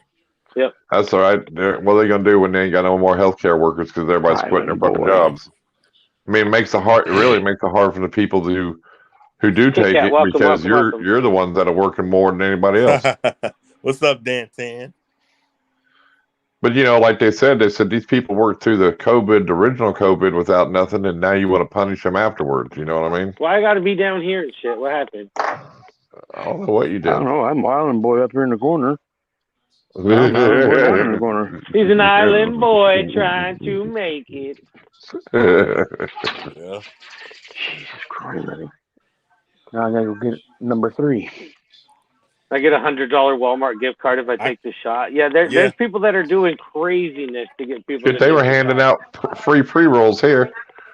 Yep. That's all right. What are they gonna do when they ain't got no more healthcare workers because everybody's quitting their fucking jobs? I mean, it really makes it hard for the people who do take it because you're the ones that are working more than anybody else. What's up, Dan Tan? But like they said these people worked through the original COVID without nothing, and now you want to punish them afterwards. You know what I mean? Why I got to be down here and shit? What happened? I don't know what you did. I don't know. I'm island boy up here in the corner. He's an island boy trying to make it. Yeah. Jesus Christ, buddy. Now I gotta go get number 3. I get $100 Walmart gift card if I take the shot. Yeah, there's people that are doing craziness to get people. They were handing out free pre-rolls here.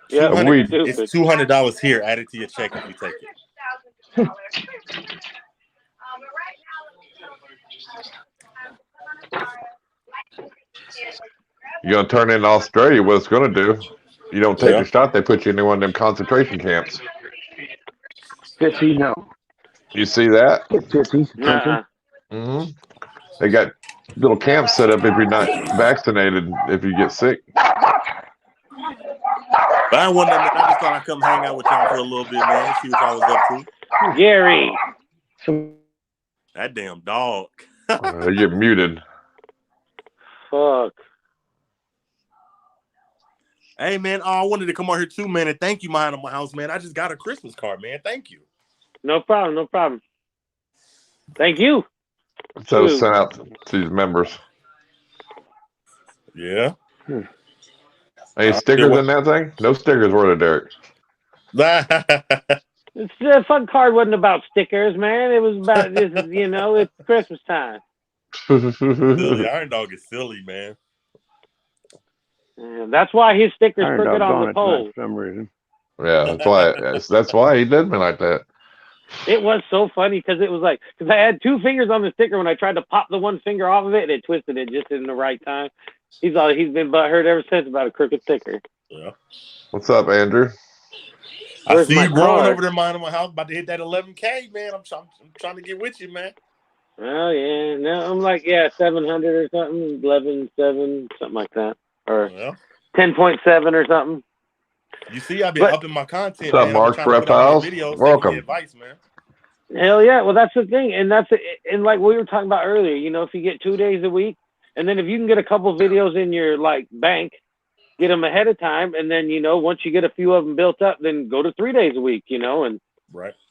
Yeah, it's $200 here added to your check if you take it. You're gonna turn into Australia. What it's gonna do? You don't take the shot, they put you in one of them concentration camps. Fitzy, no. You see that? Fitzy. Mm-hmm. They got little camps set up if you're not vaccinated, if you get sick. But I wonder, I just thought I'd come hang out with y'all for a little bit, man. See what y'all was up to. Gary. That damn dog. You're muted. Fuck. Hey, man, I wanted to come on here too, man, and thank you, Mind on my house, man. I just got a Christmas card, man. Thank you. No problem. Thank you. So sent out to these members. Yeah. Any stickers in that thing? No stickers, were there, Derek? The fun card wasn't about stickers, man. It was about this. It's Christmas time. The Irondogg is silly, man. Yeah, that's why his stickers crooked on the pole. For some reason. Yeah, that's why he did me like that. It was so funny because I had 2 fingers on the sticker when I tried to pop the one finger off of it, and it twisted it just in the right time. He's been butthurt ever since about a crooked sticker. Yeah. What's up, Andrew? I see you growing over there, Mind on my house, about to hit that 11K, man. I'm trying to get with you, man. Oh yeah, no, I'm like 700 or something, 11.7, something like that, or 10.7 or something. You see, I've been upping my content. What's up, Mark? Reptiles? Welcome. Advice, man. Hell yeah! Well, that's the thing, and and like we were talking about earlier. If you get 2 days a week, and then if you can get a couple videos in your bank, get them ahead of time, and then once you get a few of them built up, then go to 3 days a week. And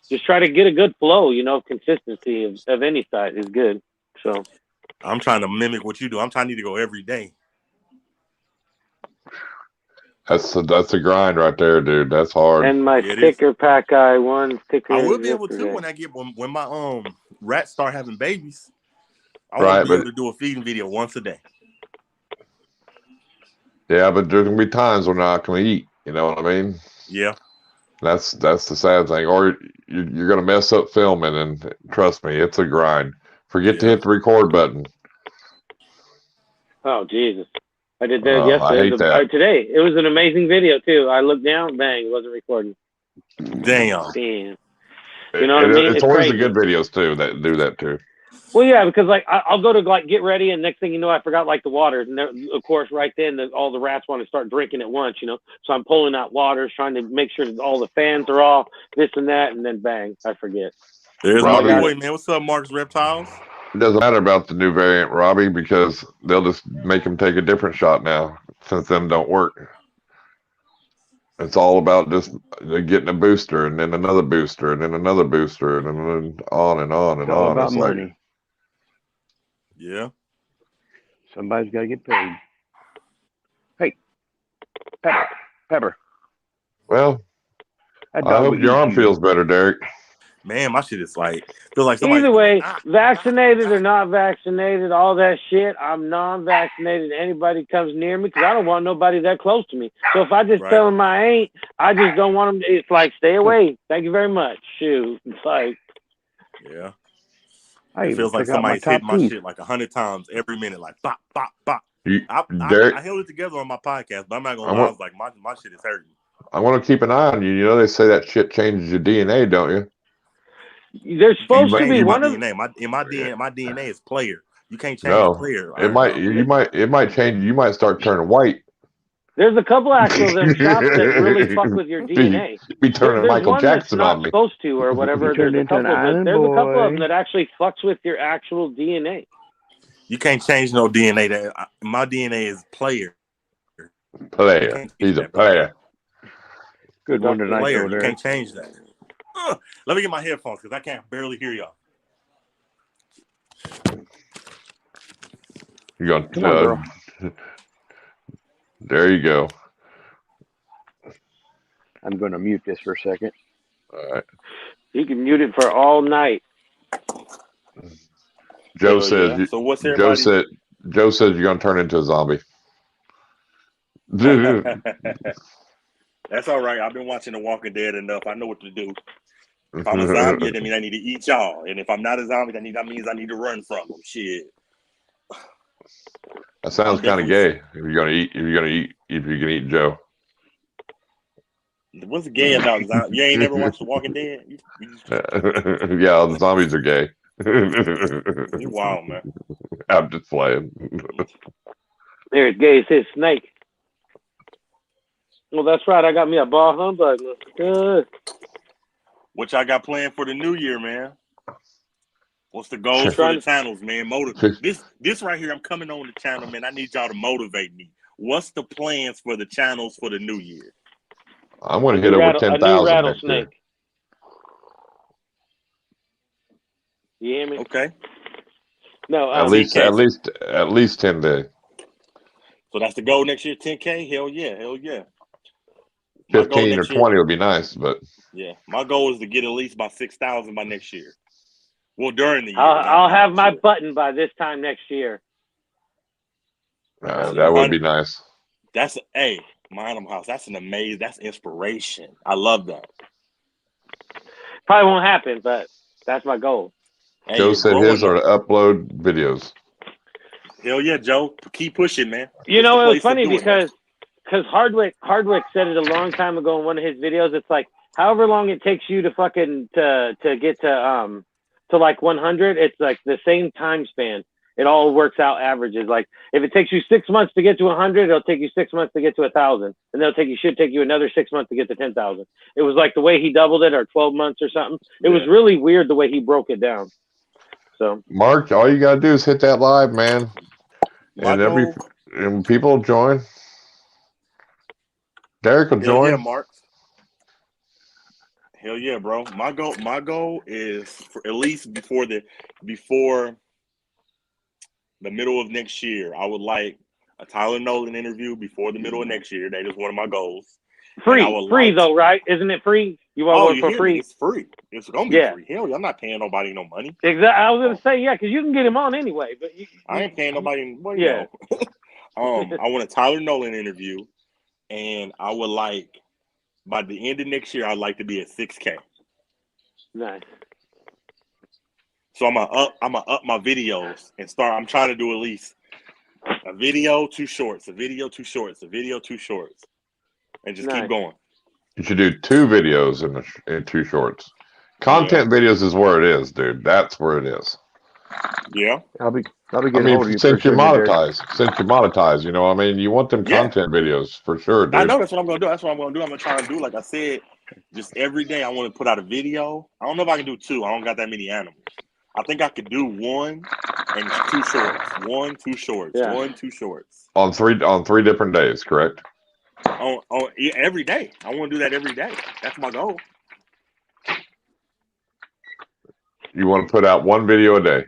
just try to get a good flow. Consistency of any site is good. So I'm trying to mimic what you do. I'm trying to go every day. That's a grind right there, dude. That's hard. And my sticker pack one sticker. I will be able to when my rats start having babies. I want to be able to do a feeding video once a day. Yeah, but there's gonna be times when I can eat. You know what I mean? Yeah. That's the sad thing. Or you're gonna mess up filming, and trust me, it's a grind. Forget to hit the record button. Oh Jesus. I did that yesterday. Today. It was an amazing video too. I looked down, bang, it wasn't recording. Damn. You know what I mean? It's always the good videos too that do that too. Well, yeah, because I'll go to get ready, and next thing you know, I forgot the waters, and of course, right then, all the rats want to start drinking at once, So I'm pulling out waters, trying to make sure that all the fans are off, this and that, and then bang, I forget. There's my boy, man. What's up, Mark's Reptiles? It doesn't matter about the new variant, Robbie, because they'll just make them take a different shot now, since them don't work. It's all about just getting a booster and then another booster and then another booster and then on and on and it's all on. about It's money. like, Yeah. Somebody's got to get paid. Hey, Pepper. well, I hope your arm feels better, Derek. Man, my shit is like, feels like somebody. Either way, vaccinated or not vaccinated, all that shit, I'm non-vaccinated. Anybody comes near me because I don't want nobody that close to me. So if I just tell them I ain't, I just don't want them. It's like, stay away. Thank you very much. Shoot. It's like. Yeah. It feels like somebody's hit my shit like 100 times every minute, like bop, bop, bop. I held it together on my podcast, but I'm not going to lie. I was like, my shit is hurting. I want to keep an eye on you. You know, they say that shit changes your DNA, don't you? There's supposed to be one of my DNA is player. You can't change player. It might change. You might start turning white. There's a couple actually of them shots that really fuck with your DNA. Be turning Michael Jackson on me. Supposed to or whatever. There's a couple of them that actually fucks with your actual DNA. You can't change no DNA. My DNA is player. Player. He's a player. Good one tonight. Player. You can't change that. Let me get my headphones because I can't barely hear y'all. You got there you go. I'm going to mute this for a second. All right. You can mute it for all night. Joe says. Yeah. So what's everybody? Joe says you're going to turn into a zombie. That's all right. I've been watching The Walking Dead enough. I know what to do. If I'm a zombie, that means I need to eat y'all. And if I'm not a zombie, that means I need to run from them. Shit. That sounds kind of gay. If you're gonna eat Joe. What's gay about zombies? You ain't never watched The Walking Dead? Yeah, the zombies are gay. You're wild, man. I'm just playing. There's gay, says snake. Well, that's right. I got me a ball humbug. Good. What y'all got planned for the new year, man? What's the goals for the channels, man? This right here, I'm coming on the channel, man. I need y'all to motivate me. What's the plans for the channels for the new year? I'm going to hit over 10,000 next year. You hear me? Okay. No, at least 10 days. So that's the goal next year, 10K? Hell yeah. 15 or 20 would be nice, but yeah, my goal is to get at least about 6,000 by next year. Well, during the year. I'll have my button by this time next year. That would be nice. That's my Animal House. That's that's inspiration. I love that. Probably won't happen, but that's my goal. Joe said his are to upload videos. Hell yeah, Joe. Keep pushing, man. You know, it was funny because Hardwick said it a long time ago in one of his videos. It's like, however long it takes you to fucking to get to like 100, it's like the same time span. It all works out averages. Like if it takes you 6 months to get to 100, it'll take you 6 months to get to 1,000, and should take you another 6 months to get to 10,000. It was like the way he doubled it, or 12 months or something. It was really weird the way he broke it down. So Mark, all you gotta do is hit that live, man, and people will join. Derek will join. Yeah, Mark. Hell yeah, bro. My goal is for at least before the middle of next year. I would like a Tyler Nolan interview before the middle of next year. That is one of my goals. Free though, right? Isn't it free? You want it for free? It's free. It's gonna be free. Hell yeah, I'm not paying nobody no money. Exactly. I was gonna say because you can get him on anyway, but I ain't paying nobody. I want a Tyler Nolan interview, and I would like by the end of next year, I'd like to be at 6K. Nice. So I'm gonna up my videos and start. I'm trying to do at least a video, 2 shorts, a video, 2 shorts, a video, 2 shorts, and just keep going. You should do 2 videos in 2 shorts. Content videos is where it is, dude. That's where it is. Yeah. I'll be getting hold of you. Since you're monetized, you know what I mean? You want them content videos for sure, dude. I know that's what I'm going to do. I'm going to try and do, like I said, just every day I want to put out a video. I don't know if I can do 2. I don't got that many animals. I think I could do 1 and 2 shorts. 1, 2 shorts. 1, 2 shorts. On three different days, correct? every day. I want to do that every day. That's my goal. You want to put out one video a day?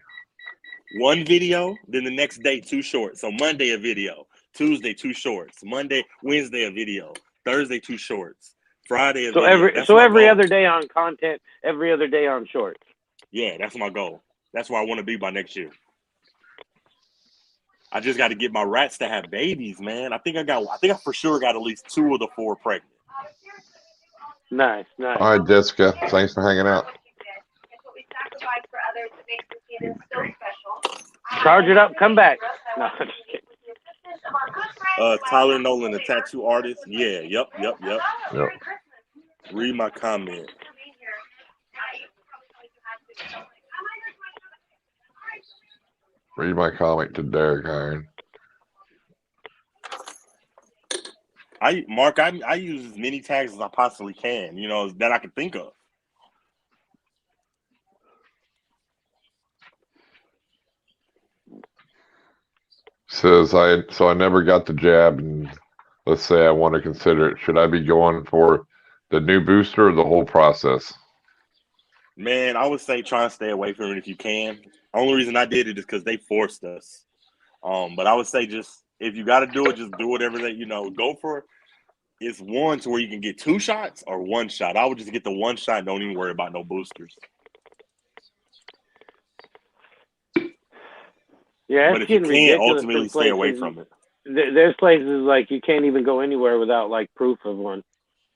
One video, then the next day 2 shorts. So Monday a video, Tuesday 2 shorts, Wednesday a video, Thursday 2 shorts, Friday a video. Every other day on content, every other day on shorts. Yeah, that's my goal. That's where I want to be by next year. I just got to get my rats to have babies, man. I think I for sure got at least 2 of the 4 pregnant. Nice. All right, Jessica. Thanks for hanging out. Charge it up. Come back. No, I'm just kidding. Tyler Nolan, the tattoo artist. Yeah. Yep. Read my comment. Read my comment to Derek Iron. I use as many tags as I possibly can, that I can think of. Says I never got the jab, and let's say I want to consider it. Should I be going for the new booster or the whole process? Man, I would say try and stay away from it if you can. The only reason I did it is because they forced us. But I would say just if you got to do it, just do whatever that go for. It's one to where you can get 2 shots or 1 shot. I would just get the 1 shot. Don't even worry about no boosters. Yeah, but if you can, ultimately stay away from it. There's places like you can't even go anywhere without like proof of one.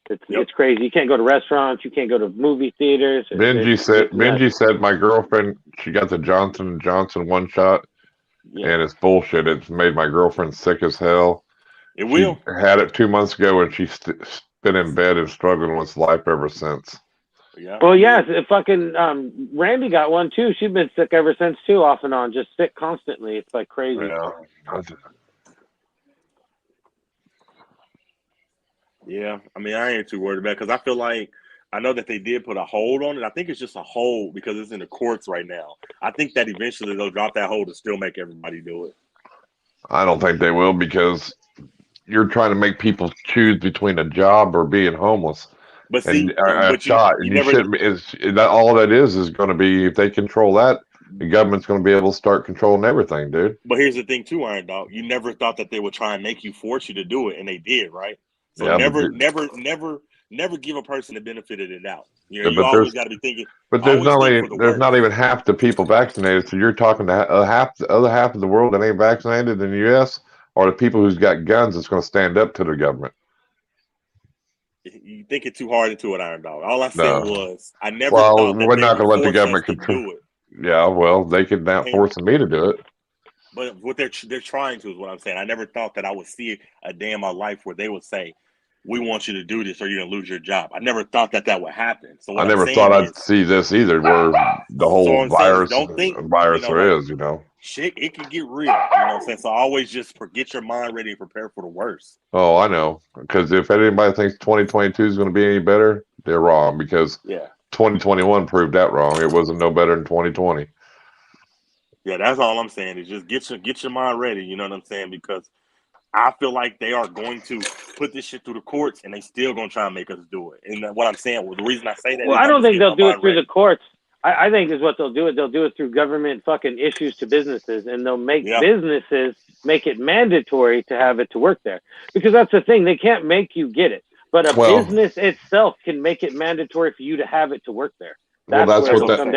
It's crazy. You can't go to restaurants. You can't go to movie theaters. Benji said my girlfriend, she got the Johnson & Johnson 1 shot, and it's bullshit. It's made my girlfriend sick as hell. It will. She had it 2 months ago, and she's been in bed and struggling with life ever since. Yeah. Well, yeah, fucking Randy got one too. She's been sick ever since too, off and on, just sick constantly. It's like crazy. Yeah, I mean, I ain't too worried about it because I feel like I know that they did put a hold on it. I think it's just a hold because it's in the courts right now. I think that eventually they'll drop that hold and still make everybody do it. I don't think they will because you're trying to make people choose between a job or being homeless. But see, a shot. All that is going to be, if they control that, the government's going to be able to start controlling everything, dude. But here's the thing too, Irondogg. You never thought that they would try and make you, force you to do it, and they did, right? So never give a person the benefit of the doubt. You always got to be thinking. But there's not even half the people vaccinated. So you're talking to the other half of the world that ain't vaccinated in the U.S. or the people who's got guns that's going to stand up to the government. You think it too hard into it, Irondogg. All I said was I never thought that we're not going to let the government control it. Yeah, well, they could now force me to do it. But what they're trying to is what I'm saying. I never thought that I would see a day in my life where they would say, we want you to do this or you're going to lose your job. I never thought that would happen. So I never thought I'd see this either, where the whole virus there is, Shit, it can get real. You know what I'm saying? So always just get your mind ready and prepare for the worst. Oh, I know. Because if anybody thinks 2022 is going to be any better, they're wrong. Because 2021 proved that wrong. It wasn't no better than 2020. Yeah, that's all I'm saying is just get your mind ready. You know what I'm saying? Because I feel like they are going to put this shit through the courts, and they still going to try and make us do it. And what I'm saying, the reason I say that, I don't think they'll do it through the courts. I think is what they'll do it. They'll do it through government fucking issues to businesses, and they'll make businesses make it mandatory to have it to work there. Because that's the thing, they can't make you get it, but a business itself can make it mandatory for you to have it to work there. That's what's in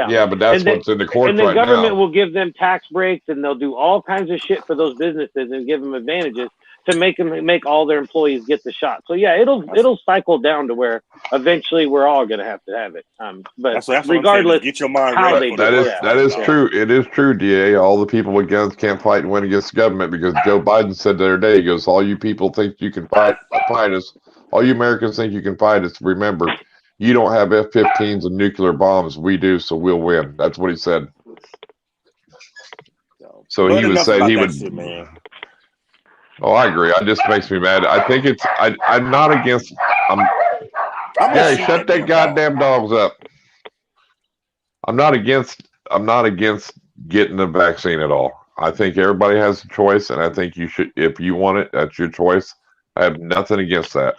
the courts. And the government will give them tax breaks, and they'll do all kinds of shit for those businesses and give them advantages to make all their employees get the shot. So yeah, it'll cycle down to where eventually we're all gonna have to have it. But that's regardless, get your mind how ready. That is true. It is true, DA. All the people with guns can't fight and win against the government because Joe Biden said the other day, he goes, all you people think you can fight us. All you Americans think you can fight us. Remember, you don't have F-15s and nuclear bombs. We do, so we'll win. That's what he said. So he would say he would. Shit, man. Oh, I agree. It just makes me mad. I think it's. I'm not against. Shut that goddamn dogs up. I'm not against getting the vaccine at all. I think everybody has a choice, and I think you should. If you want it, that's your choice. I have nothing against that.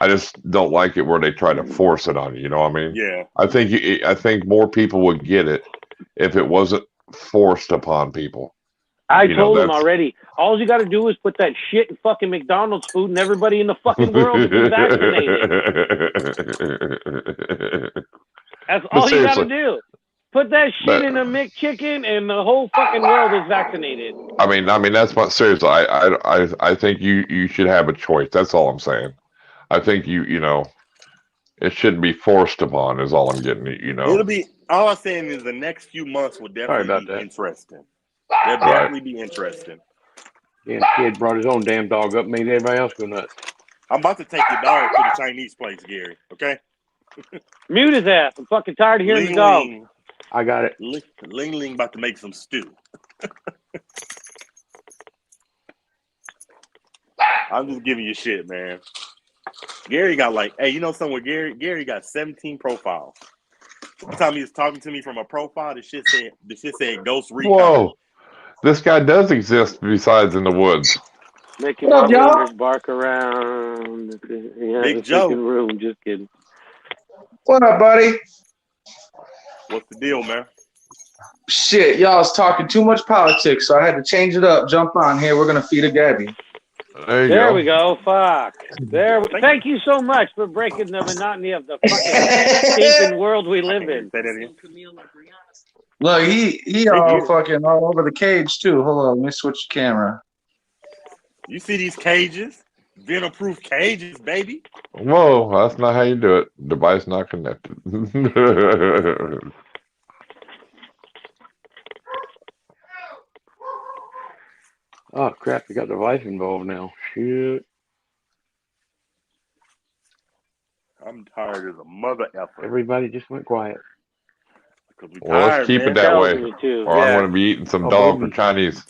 I just don't like it where they try to force it on you. You know what I mean? Yeah. I think more people would get it if it wasn't forced upon people. I told them already. All you got to do is put that shit in fucking McDonald's food, and everybody in the fucking world is vaccinated. That's all you got to do. Put that shit in a McChicken, and the whole fucking world is vaccinated. I mean, that's what seriously. I think you should have a choice. That's all I'm saying. I think you know, it shouldn't be forced upon. Is all I'm getting. You know, it'll be. All I'm saying is the next few months will definitely be interesting. They'll definitely be interesting. Yeah, the kid brought his own damn dog up, made everybody else go nuts. I'm about to take your dog to the Chinese place, Gary. Okay. Mute his ass. I'm fucking tired of hearing the dog. I got it. Ling about to make some stew. I'm just giving you shit, man. Gary got hey, you know somewhere Gary got 17 profiles. Every time he was talking to me from a profile, the shit said Ghost Recon. Whoa. This guy does exist besides in the woods. Making my neighbors bark around. Yeah, Big Joe. Room. Just kidding. What up, buddy? What's the deal, man? Shit, y'all was talking too much politics, so I had to change it up. Jump on here. We're gonna feed a Gabby. There we go. Fuck. Thank you so much for breaking the monotony of the fucking stinking world we live in. Look, he all fucking all over the cage too. Hold on, let me switch the camera. You see these cages? Venom-proof cages, baby. Whoa, that's not how you do it. Device not connected. Oh crap! You got the wife involved now. Shit. I'm tired as a mother effer. Everybody just went quiet. Well, let's keep it that way, or I'm going to be eating some dog for Chinese.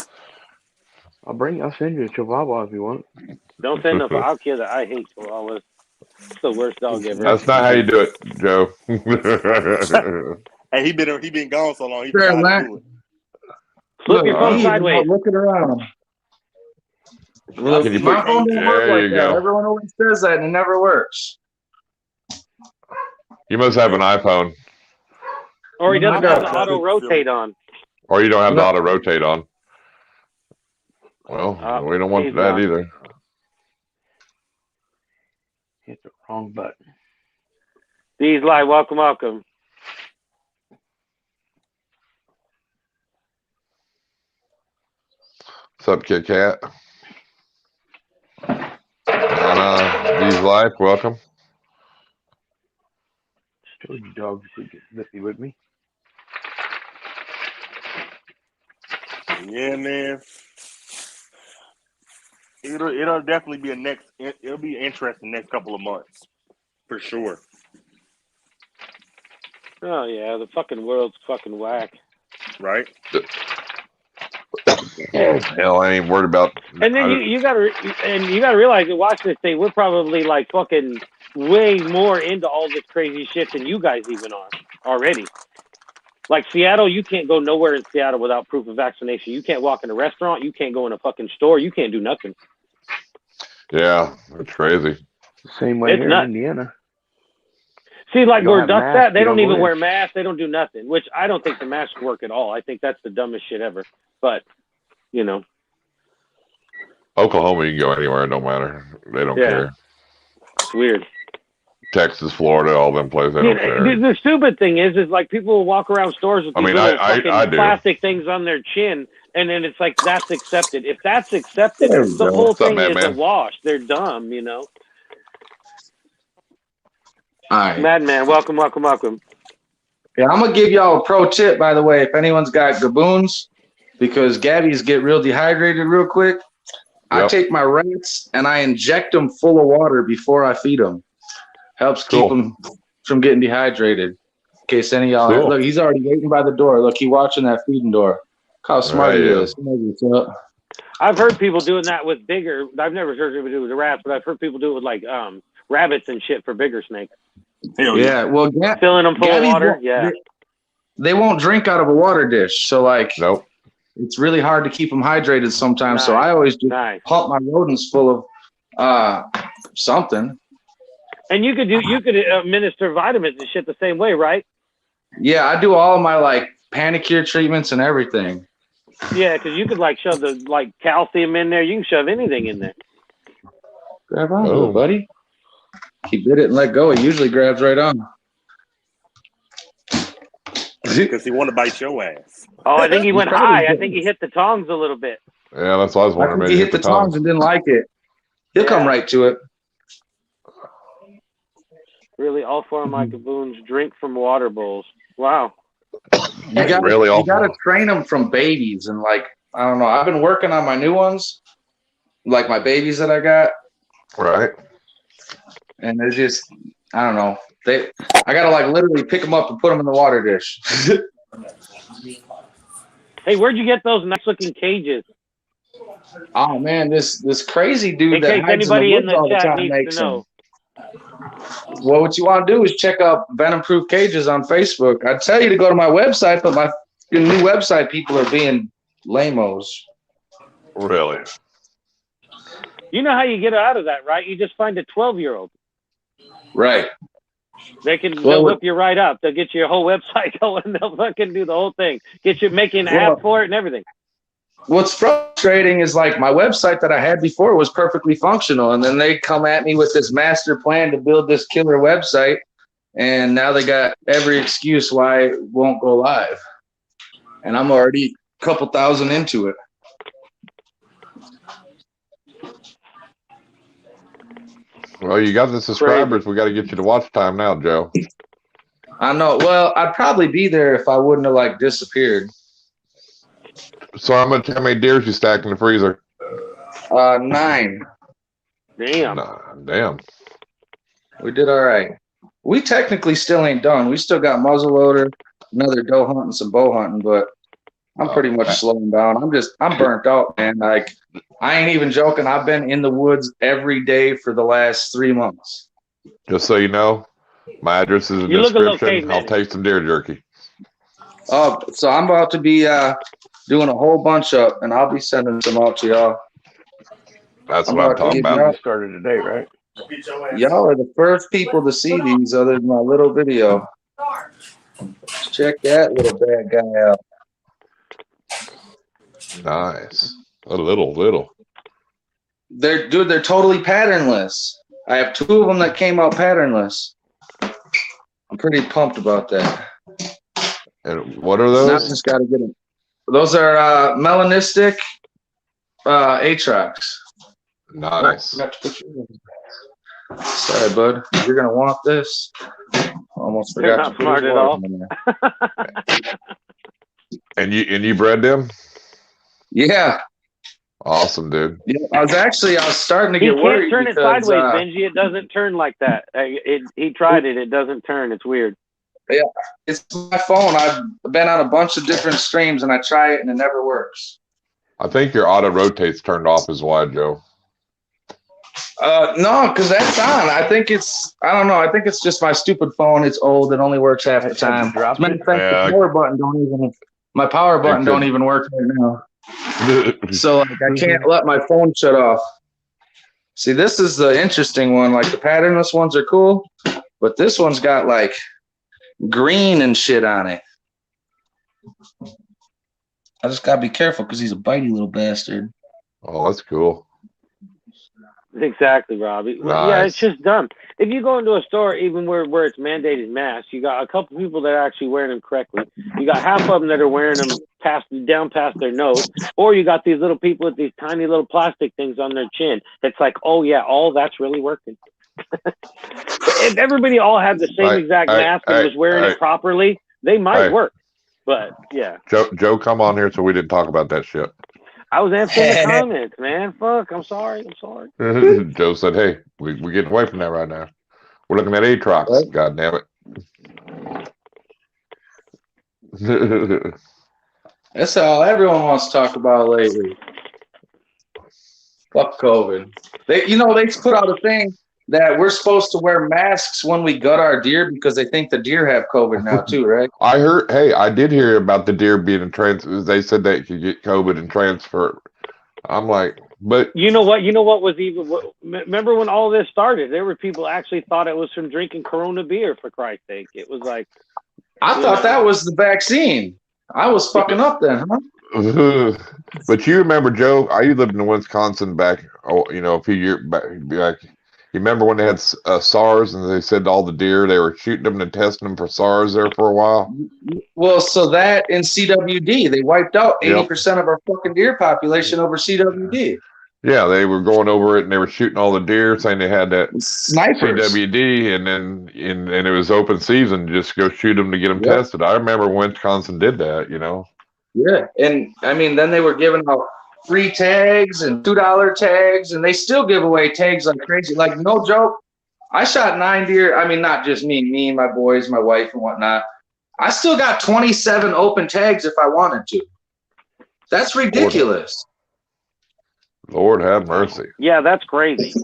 I'll send you a Chihuahua if you want. Don't send them. I'll kill it. I hate Chihuahuas. It's the worst dog ever. That's not how you do it, Joe. Hey, he been gone so long. He forgot to do it. Flip your phone sideways. Look it around. Look, my phone don't work like that. Everyone always says that, and it never works. You must have an iPhone. Or he doesn't have the auto rotate on. Or you don't have the auto rotate on. Well, we don't want that either. Hit the wrong button. D's Live, welcome. What's up, Kit Kat? D's Live, welcome. Still, you dog should get snippy with me. Yeah, man. It'll definitely be it'll be interesting next couple of months. For sure. Oh yeah, the fucking world's fucking whack. Right? Hell, I ain't worried about. And then you gotta realize that Washington State, we're probably like fucking way more into all this crazy shit than you guys even are already. Like Seattle, you can't go nowhere in Seattle without proof of vaccination. You can't walk in a restaurant. You can't go in a fucking store. You can't do nothing. Yeah, it's crazy. Same way here in Indiana. See, like where Duck's at, they don't even wear masks. They don't do nothing, which I don't think the masks work at all. I think that's the dumbest shit ever. But, you know. Oklahoma, you can go anywhere. It don't matter. They don't care. It's weird. Texas, Florida, all them places. They don't care. The stupid thing is like people will walk around stores with these little fucking plastic things on their chin, and then it's like that's accepted. If that's accepted, the whole thing is a wash. They're dumb, you know. All right. Madman, welcome. Yeah, I'm gonna give y'all a pro tip, by the way. If anyone's got gaboons, because Gabbies get real dehydrated real quick, I take my rats and I inject them full of water before I feed them. Helps keep them from getting dehydrated. In case any of y'all look, he's already waiting by the door. Look, he watching that feeding door. Look how smart he is. I've heard people doing that with bigger. I've never heard people do it with the rats, but I've heard people do it with like rabbits and shit for bigger snakes. Yeah, well, filling them full of water. They won't drink out of a water dish, so like, it's really hard to keep them hydrated sometimes. So I always just pump my rodents full Something. And you could administer vitamins and shit the same way, right? Yeah, I do all of my like panicure treatments and everything. Yeah, because you could like shove the like calcium in there. You can shove anything in there. Grab on to it, buddy. He bit it and let go. He usually grabs right on. Because he wanted to bite your ass. Oh, I think he went high. I think he hit the tongs a little bit. Yeah, that's what I was wondering. I think he hit the tongs and didn't like it. He'll come right to it. Really, all 4 of my gaboons drink from water bowls. Wow. You got to train them from babies. And like, I don't know. I've been working on my new ones, like my babies that I got. Right. And they're just, I don't know. I got to like literally pick them up and put them in the water dish. Hey, where'd you get those nice looking cages? Oh man, this crazy dude in that case hides anybody in the woods all the chat time needs makes to know. Well, what you want to do is check out Venom Proof Cages on Facebook. I'd tell you to go to my website, but my new website people are being lamos. Really? You know how you get out of that, right? You just find a 12-year-old. Right. They'll whip you right up. They'll get your whole website going. They'll fucking do the whole thing. Get you making an app for it and everything. What's frustrating is like my website that I had before was perfectly functional, and then they come at me with this master plan to build this killer website, and now they got every excuse why it won't go live. And I'm already a couple thousand into it. Well, you got the subscribers. We got to get you to watch time now, Joe. I know. Well, I'd probably be there if I wouldn't have like disappeared. So how many deers you stacked in the freezer? 9. Damn. Damn. We did all right. We technically still ain't done. We still got muzzleloader, another doe hunting, some bow hunting, but I'm pretty much slowing down. I'm burnt out, man. Like, I ain't even joking. I've been in the woods every day for the last 3 months. Just so you know, my address is in the description. I'll take some deer jerky. Oh, so I'm about to be doing a whole bunch up, and I'll be sending some out to y'all. That's what I'm talking about. Started today, right? Y'all are the first people to see these other than my little video. Check that little bad guy out. Nice. A little. They're totally patternless. I have 2 of them that came out patternless. I'm pretty pumped about that. And what are those? Now I just got to get them. Those are melanistic Atrox. Nice. Sorry, bud. You're gonna want this. Almost forgot. Not smart at all. And you bred them? Yeah. Awesome, dude. Yeah, I was starting to get worried. You can't turn it sideways, Benji. It doesn't turn like that. He tried it. It doesn't turn. It's weird. Yeah, it's my phone. I've been on a bunch of different streams, and I try it, and it never works. I think your auto rotate's turned off as wide, Joe. No, because that's on. I think it's just my stupid phone. It's old. It only works half the time. As a matter of fact, my power button don't even work right now. So like, I can't let my phone shut off. See, this is the interesting one. Like the patternless ones are cool, but this one's got like green and shit on it. I just gotta be careful because he's a bitey little bastard. Oh, that's cool. Exactly, Robbie. Nice. Yeah, it's just dumb. If you go into a store, even where it's mandated masks, you got a couple people that are actually wearing them correctly. You got half of them that are wearing them down past their nose, or you got these little people with these tiny little plastic things on their chin. It's like, oh yeah, all that's really working. If everybody all had the same exact mask and was wearing it properly, they might work. But yeah, Joe, come on here so we didn't talk about that shit. I was answering the comments, man. Fuck, I'm sorry. Joe said, "Hey, we're getting away from that right now. We're looking at Atrox. What? God damn it." That's all everyone wants to talk about lately. Fuck COVID. They put out a thing that we're supposed to wear masks when we gut our deer because they think the deer have COVID now too, right? I did hear about the deer being in trans. They said they could get COVID and transfer. I'm like, But you know what? You know what was even? Remember when all this started? There were people actually thought it was from drinking Corona beer. For Christ's sake, it was like. I thought that was the vaccine. I was fucking up then, huh? But you remember, Joe? I lived in Wisconsin back, a few years back. You remember when they had SARS and they said all the deer they were shooting them and testing them for SARS there for a while? Well, so that in CWD, they wiped out 80% of our fucking deer population over CWD. Yeah, they were going over it and they were shooting all the deer, saying they had that snipers. CWD, and then and it was open season, just go shoot them to get them tested. I remember Wisconsin did that, Yeah, and I mean, then they were giving out free tags and $2 tags, and they still give away tags like crazy. Like, no joke, I shot 9 deer. I mean, not just me and my boys, my wife and whatnot. I still got 27 open tags if I wanted to. That's ridiculous. Lord have mercy. Yeah, that's crazy.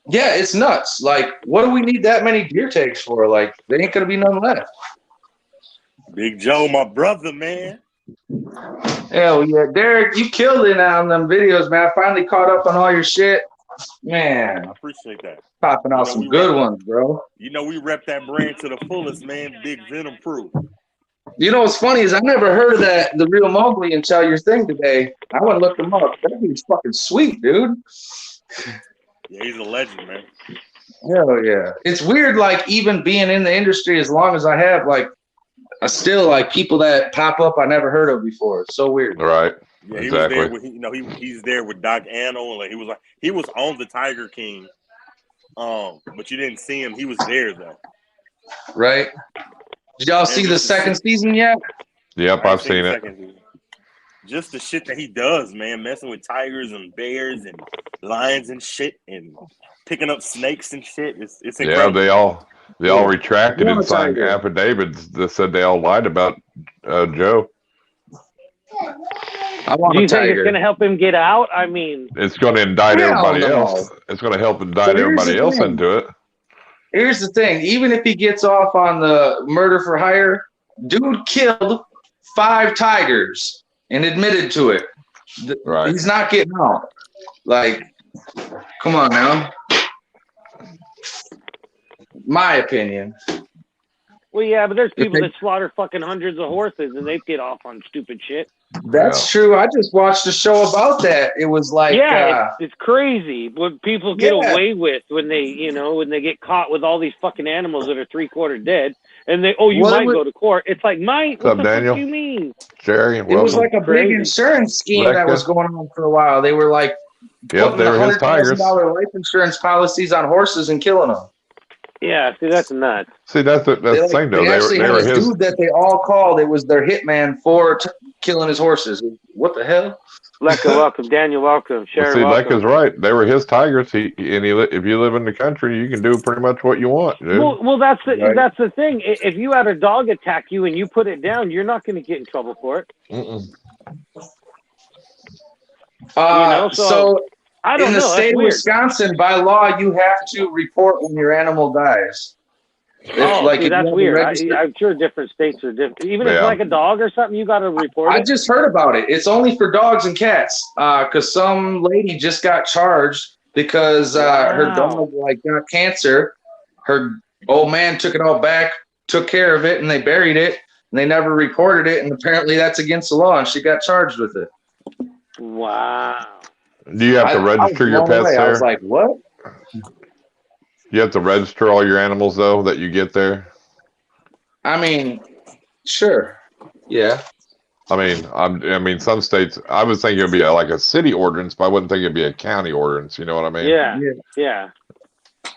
Yeah, it's nuts. Like, what do we need that many deer tags for? Like, there ain't gonna be none left. Big Joe, my brother, man. Hell yeah, Derek, you killed it on them videos, man. I finally caught up on all your shit, man. I appreciate that. Popping out some good ones, bro. We rep that brand to the fullest, man. Big Venom proof. You know what's funny is I never heard of the real Mowgli until your thing today. I went and looked him up. That dude's fucking sweet, dude. Yeah, he's a legend, man. Hell yeah. It's weird, like, even being in the industry as long as I have, like, I still like people that pop up I never heard of before. It's so weird. Right. Yeah, exactly. He was there with, he's there with Doc Anno. Like, he was on the Tiger King. But you didn't see him. He was there though. Right. Did y'all see the second season yet? Yep, I've seen it. Just the shit that he does, man, messing with tigers and bears and lions and shit, and picking up snakes and shit. It's incredible. Yeah, they all retracted and signed affidavits that said they all lied about Joe. Do you think it's going to help him get out? I mean, it's going to indict everybody else. It's going to help indict everybody else into it. Here's the thing. Even if he gets off on the murder for hire, dude killed 5 tigers and admitted to it. Right. He's not getting out. Like, come on now. My opinion. Well, yeah, but there's people that slaughter fucking hundreds of horses and they get off on stupid shit. That's true. I just watched a show about that. It was like, it's crazy what people get away with when they, when they get caught with all these fucking animals that are 3/4 dead, and they, might go to court. It's like, what the fuck do you mean? Jerry, it was like a big insurance scheme that was going on for a while. They were like putting $100,000 life insurance policies on horses and killing them. Yeah, see, that's nuts. See, that's the thing, though. They actually had a dude that they all called. It was their hitman for killing his horses. What the hell? Lecca, welcome. Daniel, welcome. Sharon, welcome. Lecca's right. They were his tigers. If you live in the country, you can do pretty much what you want, dude. Well, that's the thing. If you had a dog attack you and you put it down, you're not going to get in trouble for it. So I don't know. In the state of Wisconsin, by law, you have to report when your animal dies. That's weird. I'm sure different states are different. Even if it's like a dog or something, you got to report it. I just heard about it. It's only for dogs and cats. Because some lady just got charged because her dog got cancer. Her old man took it all back, took care of it, and they buried it. And they never reported it. And apparently that's against the law, and she got charged with it. Wow. Do you have to register your pets there? I was like, what? You have to register all your animals, though, that you get there? I mean, sure. Yeah. I mean, some states, I would think it would be like a city ordinance, but I wouldn't think it'd be a county ordinance. You know what I mean? Yeah.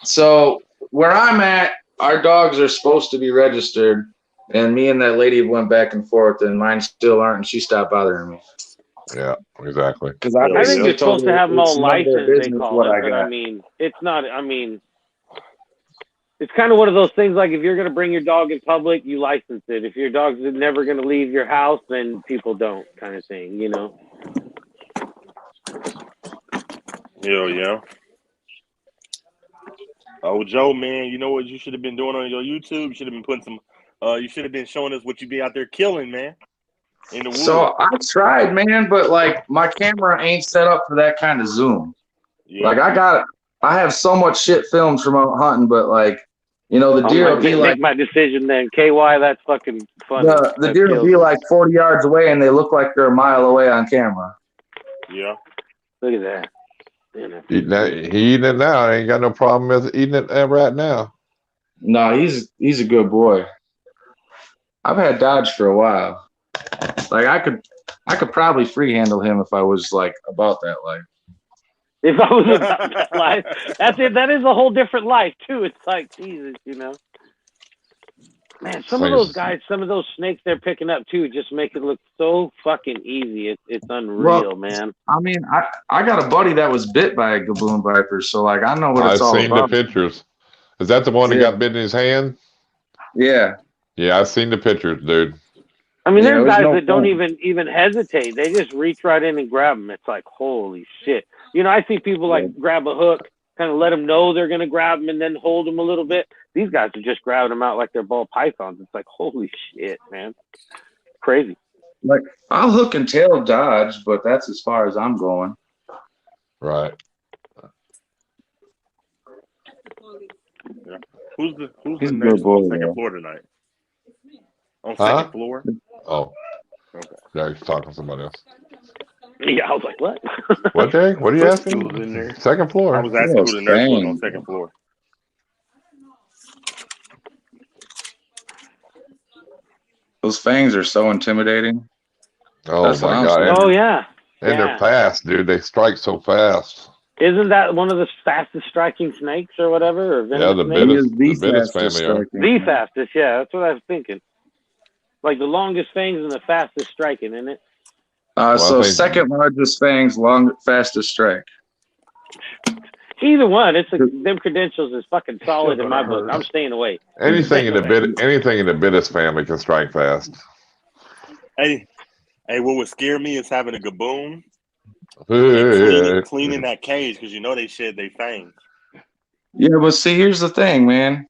So where I'm at, our dogs are supposed to be registered, and me and that lady went back and forth, and mine still aren't, and she stopped bothering me. Yeah, exactly. Because I think you're supposed to have them all licensed, they call it. But I mean, it's not. I mean, it's kind of one of those things. Like if you're going to bring your dog in public, you license it. If your dog's never going to leave your house, then people don't, kind of thing. Yeah. Oh, Joe, man, you know what you should have been doing on your YouTube? You should have been putting some. You should have been showing us what you be out there killing, man. in the woods. So I tried, man, but like my camera ain't set up for that kind of zoom. Yeah. Like I have so much shit filmed from out hunting, but like, you know, the deer will be like my decision then. KY, that's fucking funny. The deer will be like 40 yards away, and they look like they're a mile away on camera. Yeah. Look at that. He eating it now. I ain't got no problem with eating it right now. No, he's a good boy. I've had Dodge for a while. Like I could probably free handle him if I was like about that life. If I was about that life, that's it. That is a whole different life too. It's like Jesus, you know. Man, some of those guys, some of those snakes they're picking up too, just make it look so fucking easy. It's unreal, man. I mean, I got a buddy that was bit by a gaboon viper, so like I know what it's all about. I've seen the pictures. Is that the one that got bit in his hand? Yeah. Yeah, I've seen the pictures, dude. I mean, there's guys that don't even hesitate. They just reach right in and grab them. It's like, holy shit. You know, I see people like grab a hook, kind of let them know they're going to grab them and then hold them a little bit. These guys are just grabbing them out like they're ball pythons. It's like, holy shit, man. Crazy. Like, I'll hook and tail Dodge, but that's as far as I'm going. Right. Yeah. Who's the next on second floor tonight? On second floor? Oh. Okay. Yeah, he's talking to somebody else. Yeah, I was like, what? What, Jay? What are you asking? In there. Second floor. I was asking who the nurse was on second floor. Those fangs are so intimidating. Oh, my God. Oh, yeah. And they're fast, dude. They strike so fast. Isn't that one of the fastest striking snakes or whatever? Or yeah, the biggest family. The fastest, yeah. That's what I was thinking. Like the longest fangs and the fastest striking, isn't it? So second largest fangs, fastest strike. Either one, them credentials is fucking solid in my book. I'm staying away. Anything in the Bittis family can strike fast. Hey, what would scare me is having a gaboon cleaning that cage because you know they shed their fangs. Yeah, but see, here's the thing, man.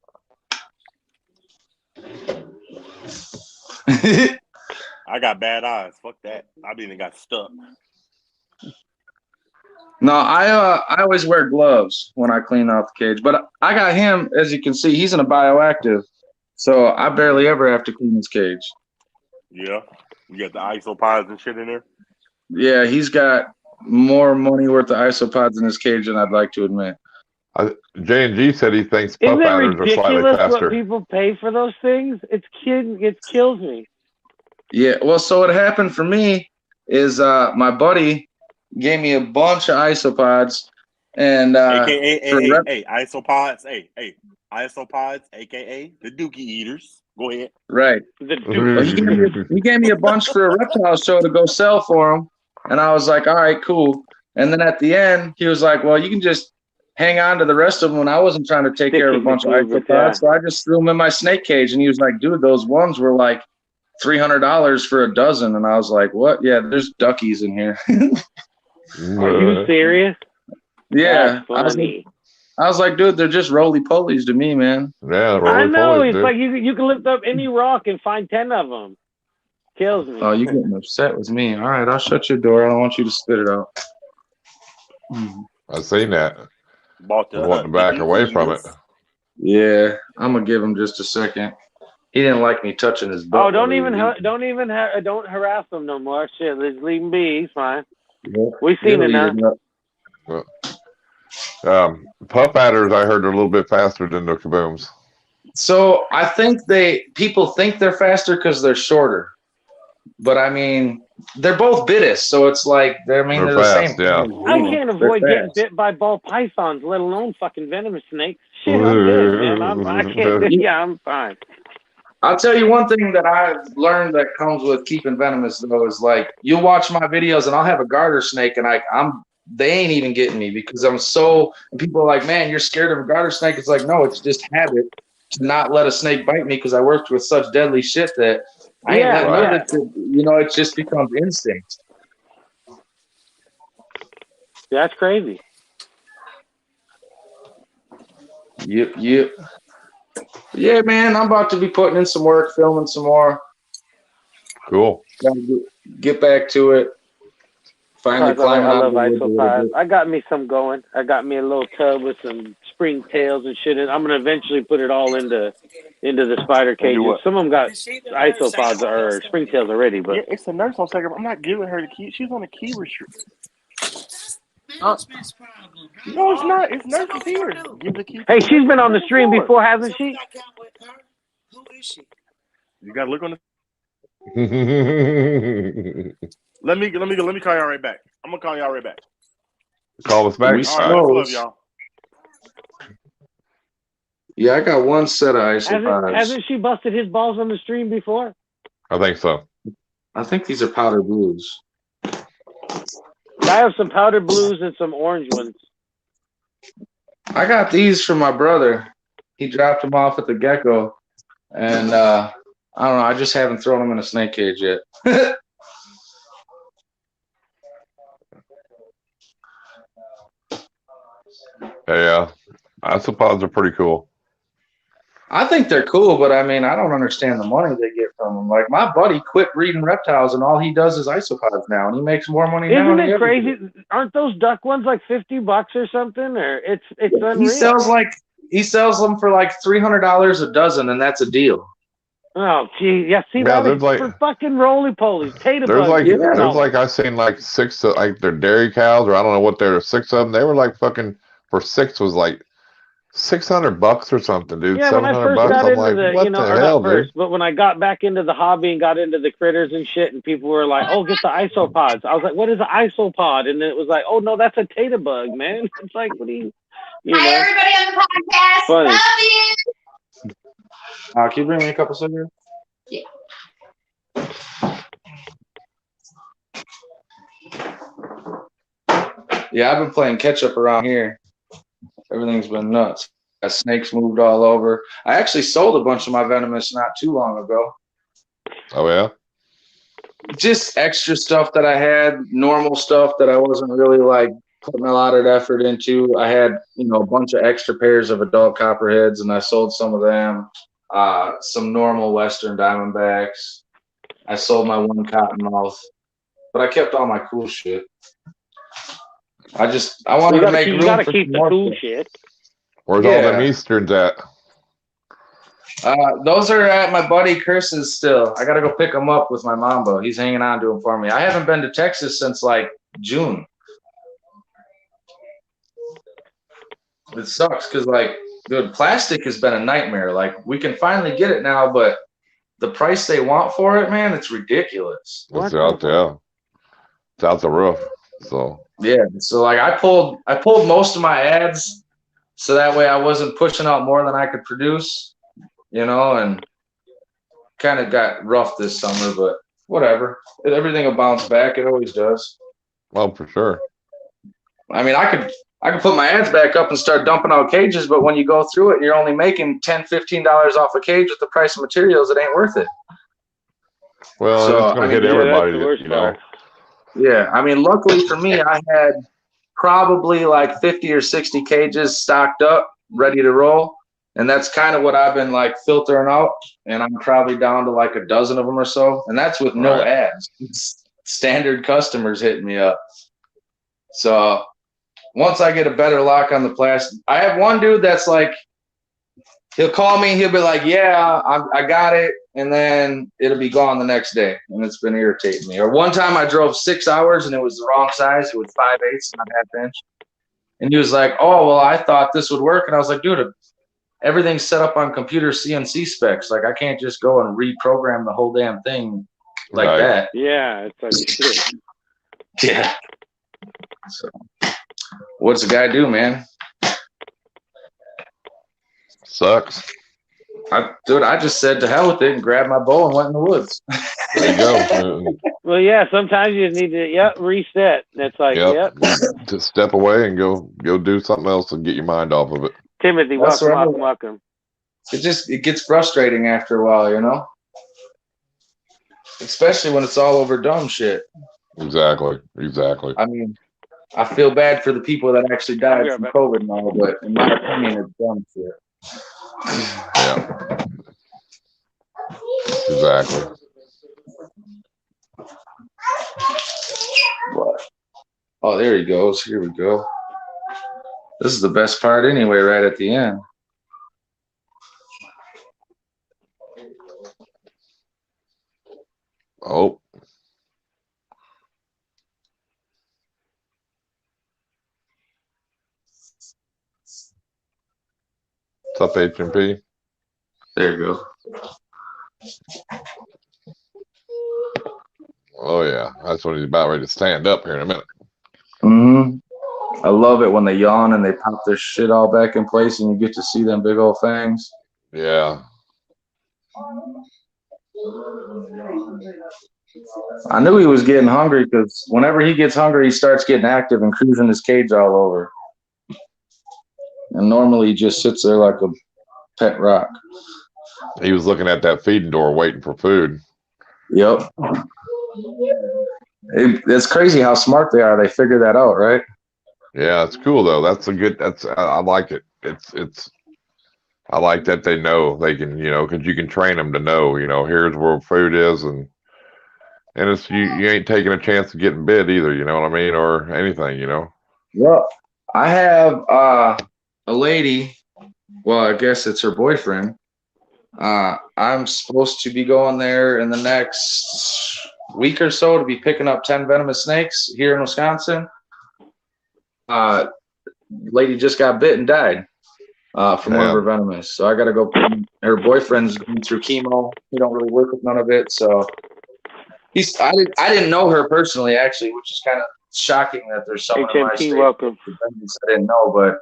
I got bad eyes. Fuck that. I've even got stuck. No, I always wear gloves when I clean out the cage. But I got him, as you can see, he's in a bioactive. So I barely ever have to clean his cage. Yeah. You got the isopods and shit in there? Yeah, he's got more money worth of isopods in his cage than I'd like to admit. J&G said he thinks pup adders are slightly faster. Isn't it ridiculous what people pay for those things? It kills me. Yeah, well, so what happened for me is my buddy gave me a bunch of isopods, and AKA isopods, isopods, AKA the Dookie Eaters. Go ahead. Right. He gave me a bunch for a reptile show to go sell for him, and I was like, all right, cool. And then at the end, he was like, well, you can just hang on to the rest of them. And I wasn't trying to take care of a bunch of isopods, so I just threw them in my snake cage. And he was like, dude, those ones were like $300 for a dozen. And I was like, what? Yeah, there's duckies in here. Are you serious? Yeah. I was like, dude, they're just roly-polies to me, man. Yeah, I know. It's like you can lift up any rock and find 10 of them. Kills me. Oh, you're getting upset with me. All right, I'll shut your door. I don't want you to spit it out. I've seen that. I want to back away from it. Yeah, I'm gonna give him just a second. He didn't like me touching his butt. Oh, don't harass him no more. Shit, let's leave him be. He's fine. Yeah, we've seen it now. Pup adders, I heard, are a little bit faster than the kabooms. So I think people think they're faster because they're shorter, but I mean they're both Bittis, so it's like they're the fast, same. Yeah. I can't avoid getting bit by ball pythons, let alone fucking venomous snakes. Shit, I'm good, man. I can't. Yeah, I'm fine. I'll tell you one thing that I've learned that comes with keeping venomous though is like you'll watch my videos and I'll have a garter snake and they ain't even getting me because I'm so. And people are like, man, you're scared of a garter snake. It's like, no, it's just habit to not let a snake bite me because I worked with such deadly shit that I ain't letting it to, it just becomes instinct. That's crazy. Yep. Yeah, man, I'm about to be putting in some work, filming some more. Cool. Get back to it. Finally climbing I out love isopods. I got me some going. I got me a little tub with some springtails and shit in. I'm gonna eventually put it all into the spider cages. Some of them got isopods or springtails already, but yeah, it's the nurse on second. I'm not giving her the key. She's on the key restriction. No, it's not. It's nurse's here. Give the key. Hey, she's been on the stream before, hasn't she? Who is she? You gotta look on the. Let me call y'all right back. I'm gonna call y'all right back. Call us back. We All right, love y'all. Yeah, I got one set of isopods. Hasn't she busted his balls on the stream before? I think so. I think these are powder blues. I have some powder blues and some orange ones. I got these from my brother. He dropped them off at the Gecko, and I don't know. I just haven't thrown them in a snake cage yet. Yeah, isopods are pretty cool. I think they're cool, but I mean, I don't understand the money they get from them. Like, my buddy quit breeding reptiles, and all he does is isopods now, and he makes more money now. Isn't it crazy? Aren't those duck ones like $50 or something? Or it's unreal. He sells them for like $300 a dozen, and that's a deal. Oh, gee, yeah. See, Yeah, that is like, for fucking roly polies. There's like I seen like 6 like they're dairy cows, or I don't know what they're 6 of them. They were like fucking for 6 was like $600 or something, dude. Yeah, when I first $700. got I'm into like, the, what you know, the or hell, not first, dude? but when I got back into the hobby and got into the critters and shit, and people were like, "Oh, get the isopods." I was like, "What is an isopod?" And then it was like, "Oh no, that's a tater bug, man." It's like, what do you know? Hi, everybody on the podcast. Funny. Love you. Can you bring me a couple cigarettes? Yeah. Yeah, I've been playing catch up around here. Everything's been nuts. Snakes moved all over. I actually sold a bunch of my venomous not too long ago. Oh yeah. Just extra stuff that I had, normal stuff that I wasn't really like putting a lot of effort into. I had, a bunch of extra pairs of adult copperheads, and I sold some of them. Some normal Western Diamondbacks. I sold my one cottonmouth, but I kept all my cool shit. I wanted to make room. You gotta for keep the cool shit. Where's all them Easterns at? Those are at my buddy Chris's still. I gotta go pick them up with my Mamba. He's hanging on to them for me. I haven't been to Texas since like June. It sucks because dude, plastic has been a nightmare. Like, we can finally get it now, but the price they want for it, man, it's ridiculous. It's out there. It's out the roof. So yeah. So like I pulled most of my ads so that way I wasn't pushing out more than I could produce, and kind of got rough this summer, but whatever. Everything will bounce back. It always does. Well, for sure. I mean, I could put my ads back up and start dumping out cages, but when you go through it and you're only making $10, $15 off a cage with the price of materials, it ain't worth it. Well, it's going to hit everybody, Yeah, I mean, luckily for me, I had probably like 50 or 60 cages stocked up, ready to roll. And that's kind of what I've been like filtering out. And I'm probably down to like a dozen of them or so. And that's with no ads. It's standard customers hitting me up. So once I get a better lock on the plastic, I have one dude that's like, he'll call me and he'll be like, yeah, I got it. And then it'll be gone the next day. And it's been irritating me. Or one time I drove 6 hours and it was the wrong size. It was 5/8, not ½ inch. And he was like, oh, well, I thought this would work. And I was like, dude, everything's set up on computer CNC specs. Like, I can't just go and reprogram the whole damn thing like that. Yeah, it's like shit. Yeah. So what's the guy do, man? Sucks. I just said to hell with it and grabbed my bow and went in the woods. There you go. Well, yeah, sometimes you just need to, reset. It's like, Just step away and go do something else and get your mind off of it. Timothy, welcome. It gets frustrating after a while, especially when it's all over dumb shit. Exactly. I mean, I feel bad for the people that actually died from COVID and all, but in my opinion, it's dumb shit. Yeah. Exactly. What? Oh, there he goes. Here we go. This is the best part anyway, right at the end. Oh. What's up, H&P? There you go. Oh, yeah. That's when he's about ready to stand up here in a minute. Mm-hmm. I love it when they yawn and they pop their shit all back in place and you get to see them big old fangs. Yeah. I knew he was getting hungry because whenever he gets hungry, he starts getting active and cruising his cage all over. And normally he just sits there like a pet rock. He was looking at that feeding door waiting for food. Yep. It's crazy how smart they are. They figure that out, right? Yeah, it's cool though. I like it. I like that they know they can, because you can train them to know, here's where food is, and it's you ain't taking a chance of getting bit either, you know what I mean, or anything, Well, I have a lady. Well, I guess it's her boyfriend. I'm supposed to be going there in the next week or so to be picking up 10 venomous snakes here in Wisconsin. Lady just got bit and died from one of her venomous. So I got to go. Her boyfriend's going through chemo. He don't really work with none of it. So I didn't know her personally, actually, which is kind of shocking that there's someone in my state. Welcome. I didn't know, but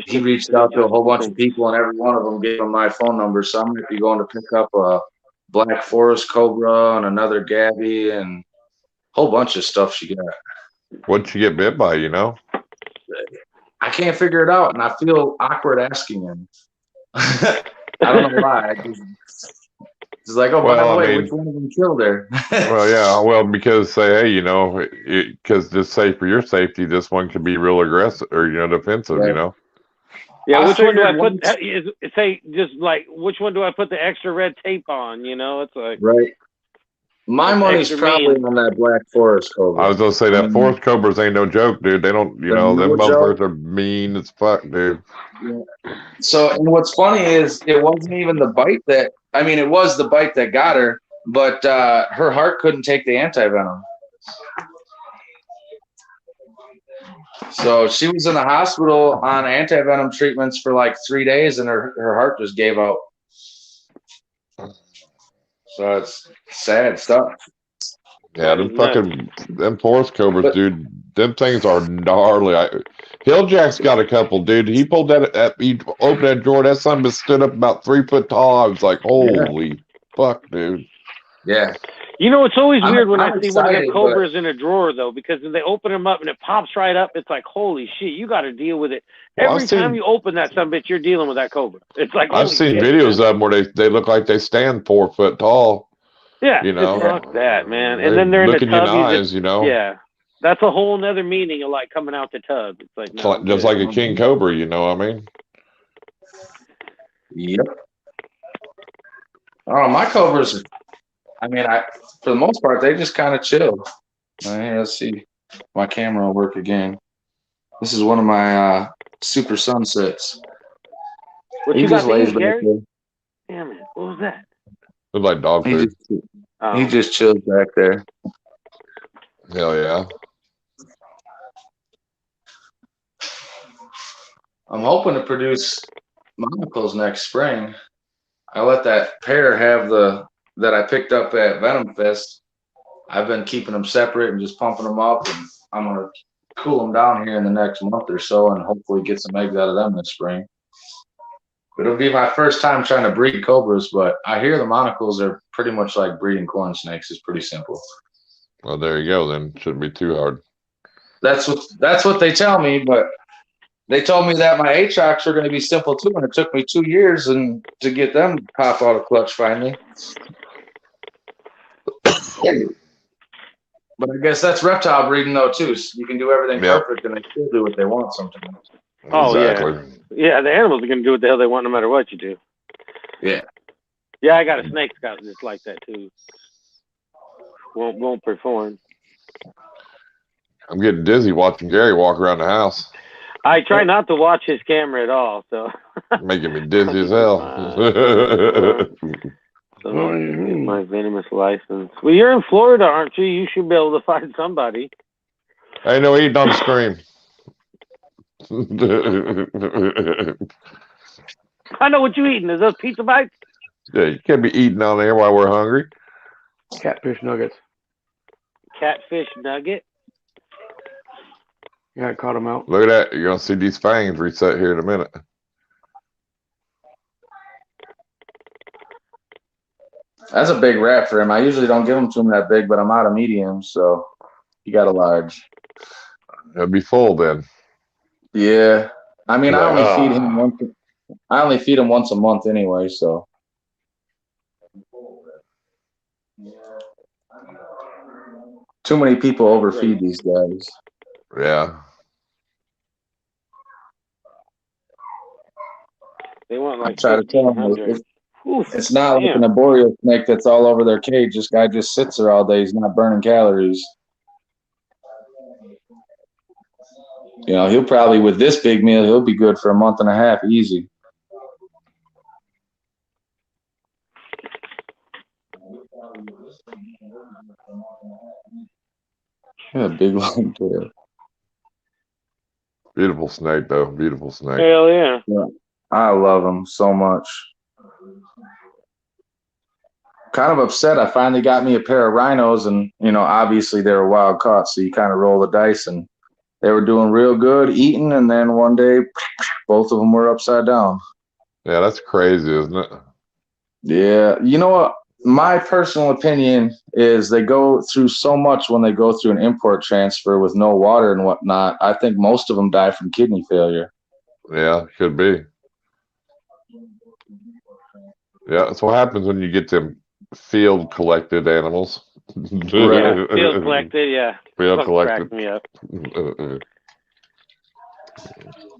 he reached out to a whole bunch of people, and every one of them gave him my phone number. So I'm going to be going to pick up a black forest cobra and another Gabby and a whole bunch of stuff she got. What'd she get bit by, I can't figure it out, and I feel awkward asking him. I don't know why. It's like, oh, by the way, which one of them killed her? Because say, hey, because just say for your safety, this one could be real aggressive or defensive, right. Yeah, which one do I put? Say just like which one do I put the extra red tape on? It's like right. My money's probably on that black forest cobra. I was gonna say that forest cobras ain't no joke, dude. They don't, them motherfuckers are mean as fuck, dude. Yeah. So, and what's funny is it wasn't even the bite that. I mean, it was the bite that got her, but her heart couldn't take the antivenom. So she was in the hospital on antivenom treatments for like 3 days, and her heart just gave out. So it's sad stuff. Yeah, them forest cobras, dude. Them things are gnarly. HillJack's got a couple, dude. He pulled he opened that drawer. That son stood up about 3 foot tall. I was like, holy fuck, dude. Yeah. It's always weird when I see one of the cobras in a drawer, though, because when they open them up and it pops right up, it's like, holy shit, you got to deal with it. Every time you open that sumbitch, you're dealing with that cobra. It's like I've seen videos of them where they look like they stand 4 foot tall. Yeah, fuck that, man. And then they're in the tub. Look in your eyes, Yeah, that's a whole nother meaning of like coming out the tub. It's like just like a king cobra, you know what I mean? Yep. Oh, my cobras. I mean, for the most part, they just kind of chill. Let's see. My camera will work again. This is one of my super sunsets. What you got there, Gary? Damn it! What was that? Look like dog food. He just chills back there. Hell yeah. I'm hoping to produce monocles next spring. I let that pair have that I picked up at Venom Fest. I've been keeping them separate and just pumping them up, and I'm going to cool them down here in the next month or so and hopefully get some eggs out of them this spring. It'll be my first time trying to breed cobras, but I hear the monocles are pretty much like breeding corn snakes. It's pretty simple. Well, there you go. Then shouldn't be too hard. That's what they tell me, but they told me that my HillJacks were going to be simple too, and it took me 2 years to get them to pop out of clutch finally. But I guess that's reptile breeding though too. So you can do everything perfect, and they still do what they want sometimes. Oh yeah, the animals are going to do what the hell they want no matter what you do. Yeah. Yeah, I got a snake scout just like that too. won't perform. I'm getting dizzy watching Gary walk around the house. I try not to watch his camera at all, so making me dizzy as hell. So my venomous license. Well, you're in Florida, aren't you? You should be able to find somebody. Ain't no eating on the screen. I know what you eating. Is those pizza bites? Yeah, you can't be eating on there while we're hungry. Catfish nuggets. Catfish nugget? Yeah, I caught them out. Look at that. You're going to see these fangs reset here in a minute. That's a big rat for him. I usually don't give him to him that big, but I'm out of medium, so he got a large. It'll be full then. Yeah. I mean, Yeah. I only feed him once a month anyway, so. Too many people overfeed these guys. Yeah. They want like I try to tell them it's not like an arboreal snake that's all over their cage. This guy just sits there all day. He's not burning calories. You know, he'll probably, with this big meal, he'll be good for a month and a half, easy. Yeah, big long tail. Beautiful snake, though. Beautiful snake. Hell yeah. I love him so much. Kind of upset. I finally got me a pair of rhinos, and, you know, obviously they were wild caught, so you kind of roll the dice, and they were doing real good, eating, and then one day, both of them were upside down. Yeah, that's crazy, isn't it? Yeah. You know what? My personal opinion is they go through so much when they go through an import transfer with no water and whatnot. I think most of them die from kidney failure. Yeah, could be. Yeah, that's what happens when you get them field collected animals. Yeah, field collected, yeah. Field collected. Me up.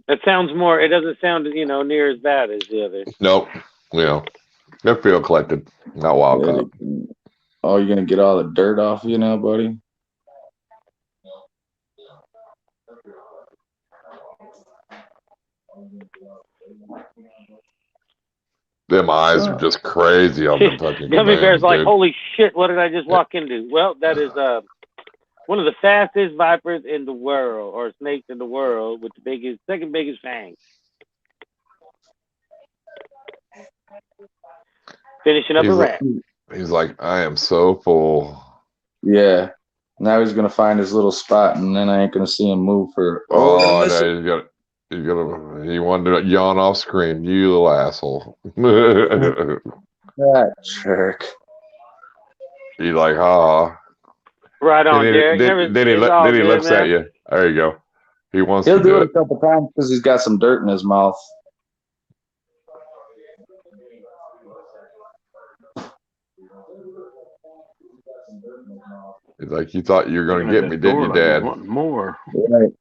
It sounds more, it doesn't sound, you know, near as bad as the other. Nope. You know, they're field collected, not wild caught. Oh, you're going to get all the dirt off you now, buddy? Them eyes are just crazy on them fucking Gummy Bear's like, dude. holy shit, what did I just walk into? Well, that is one of the fastest vipers in the world, or snakes in the world, with the second biggest fangs. Finishing up a rat. He's like, I am so full. Yeah. Now he's gonna find his little spot, and then I ain't gonna see him move for. Oh, no, he wanted to yawn off screen. You little asshole. That jerk. He's like, ha. Right on, Derek. Then he looks at you. There you go. He wants He'll to do it a couple times because he's got some dirt in his mouth. He's like, you thought you were going to get me, didn't you, Dad? More. Right.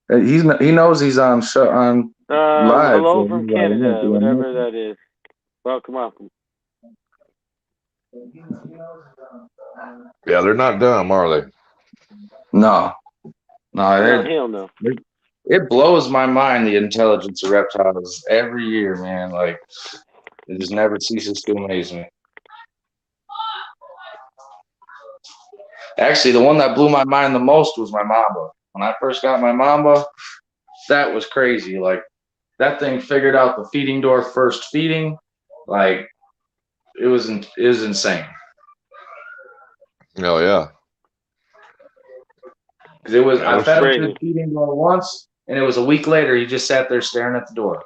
He knows he's on live. Hello from Canada, whatever that is. Welcome. Yeah, they're not dumb, are they? No. Hell no. It blows my mind, the intelligence of reptiles every year, man. Like, it just never ceases to amaze me. Actually, the one that blew my mind the most was my mamba. When I first got my mamba, that was crazy. Like, that thing figured out the feeding door first feeding. Like, it was insane. Oh yeah. Because I fed him to the feeding door once, and it was a week later. He just sat there staring at the door.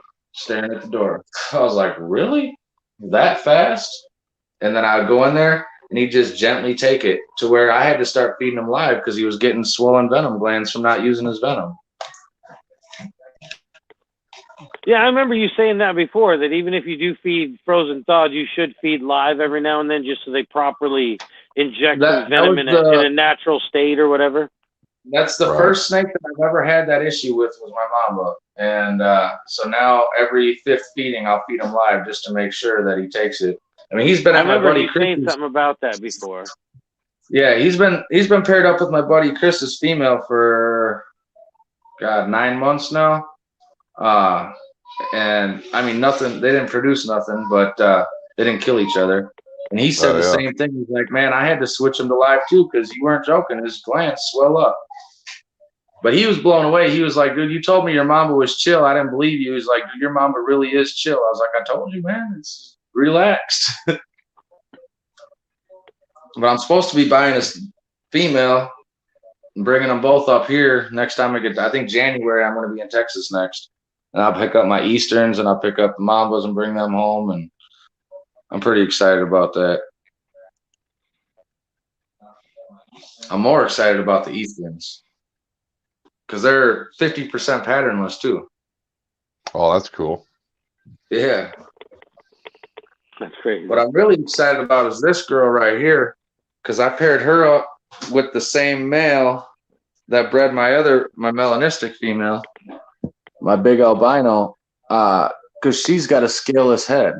I was like, really? That fast? And then I would go in there, and he'd just gently take it to where I had to start feeding him live because he was getting swollen venom glands from not using his venom. Yeah, I remember you saying that before, that even if you do feed frozen thawed, you should feed live every now and then just so they properly inject some venom in a natural state or whatever. That's the first snake that I've ever had that issue with was my mamba. And so now every fifth feeding, I'll feed him live just to make sure that he takes it. I mean, he's been at my buddy Chris's. I remember you saying something about that before. Yeah, he's been paired up with my buddy Chris's female for 9 months now. And I mean nothing. They didn't produce nothing, but they didn't kill each other. And he said the same thing. He's like, man, I had to switch him to live too because you weren't joking. His glands swell up. But he was blown away. He was like, dude, you told me your mama was chill. I didn't believe you. He's like, dude, your mama really is chill. I was like, I told you, man, it's relaxed. But I'm supposed to be buying this female and bringing them both up here next time I think January, I'm going to be in Texas next. And I'll pick up my Easterns and I'll pick up the Mambas and bring them home. And I'm pretty excited about that. I'm more excited about the Easterns because they're 50% patternless too. Oh, that's cool. Yeah. That's crazy. What I'm really excited about is this girl right here because I paired her up with the same male that bred my melanistic female, my big albino, because she's got a scaleless head.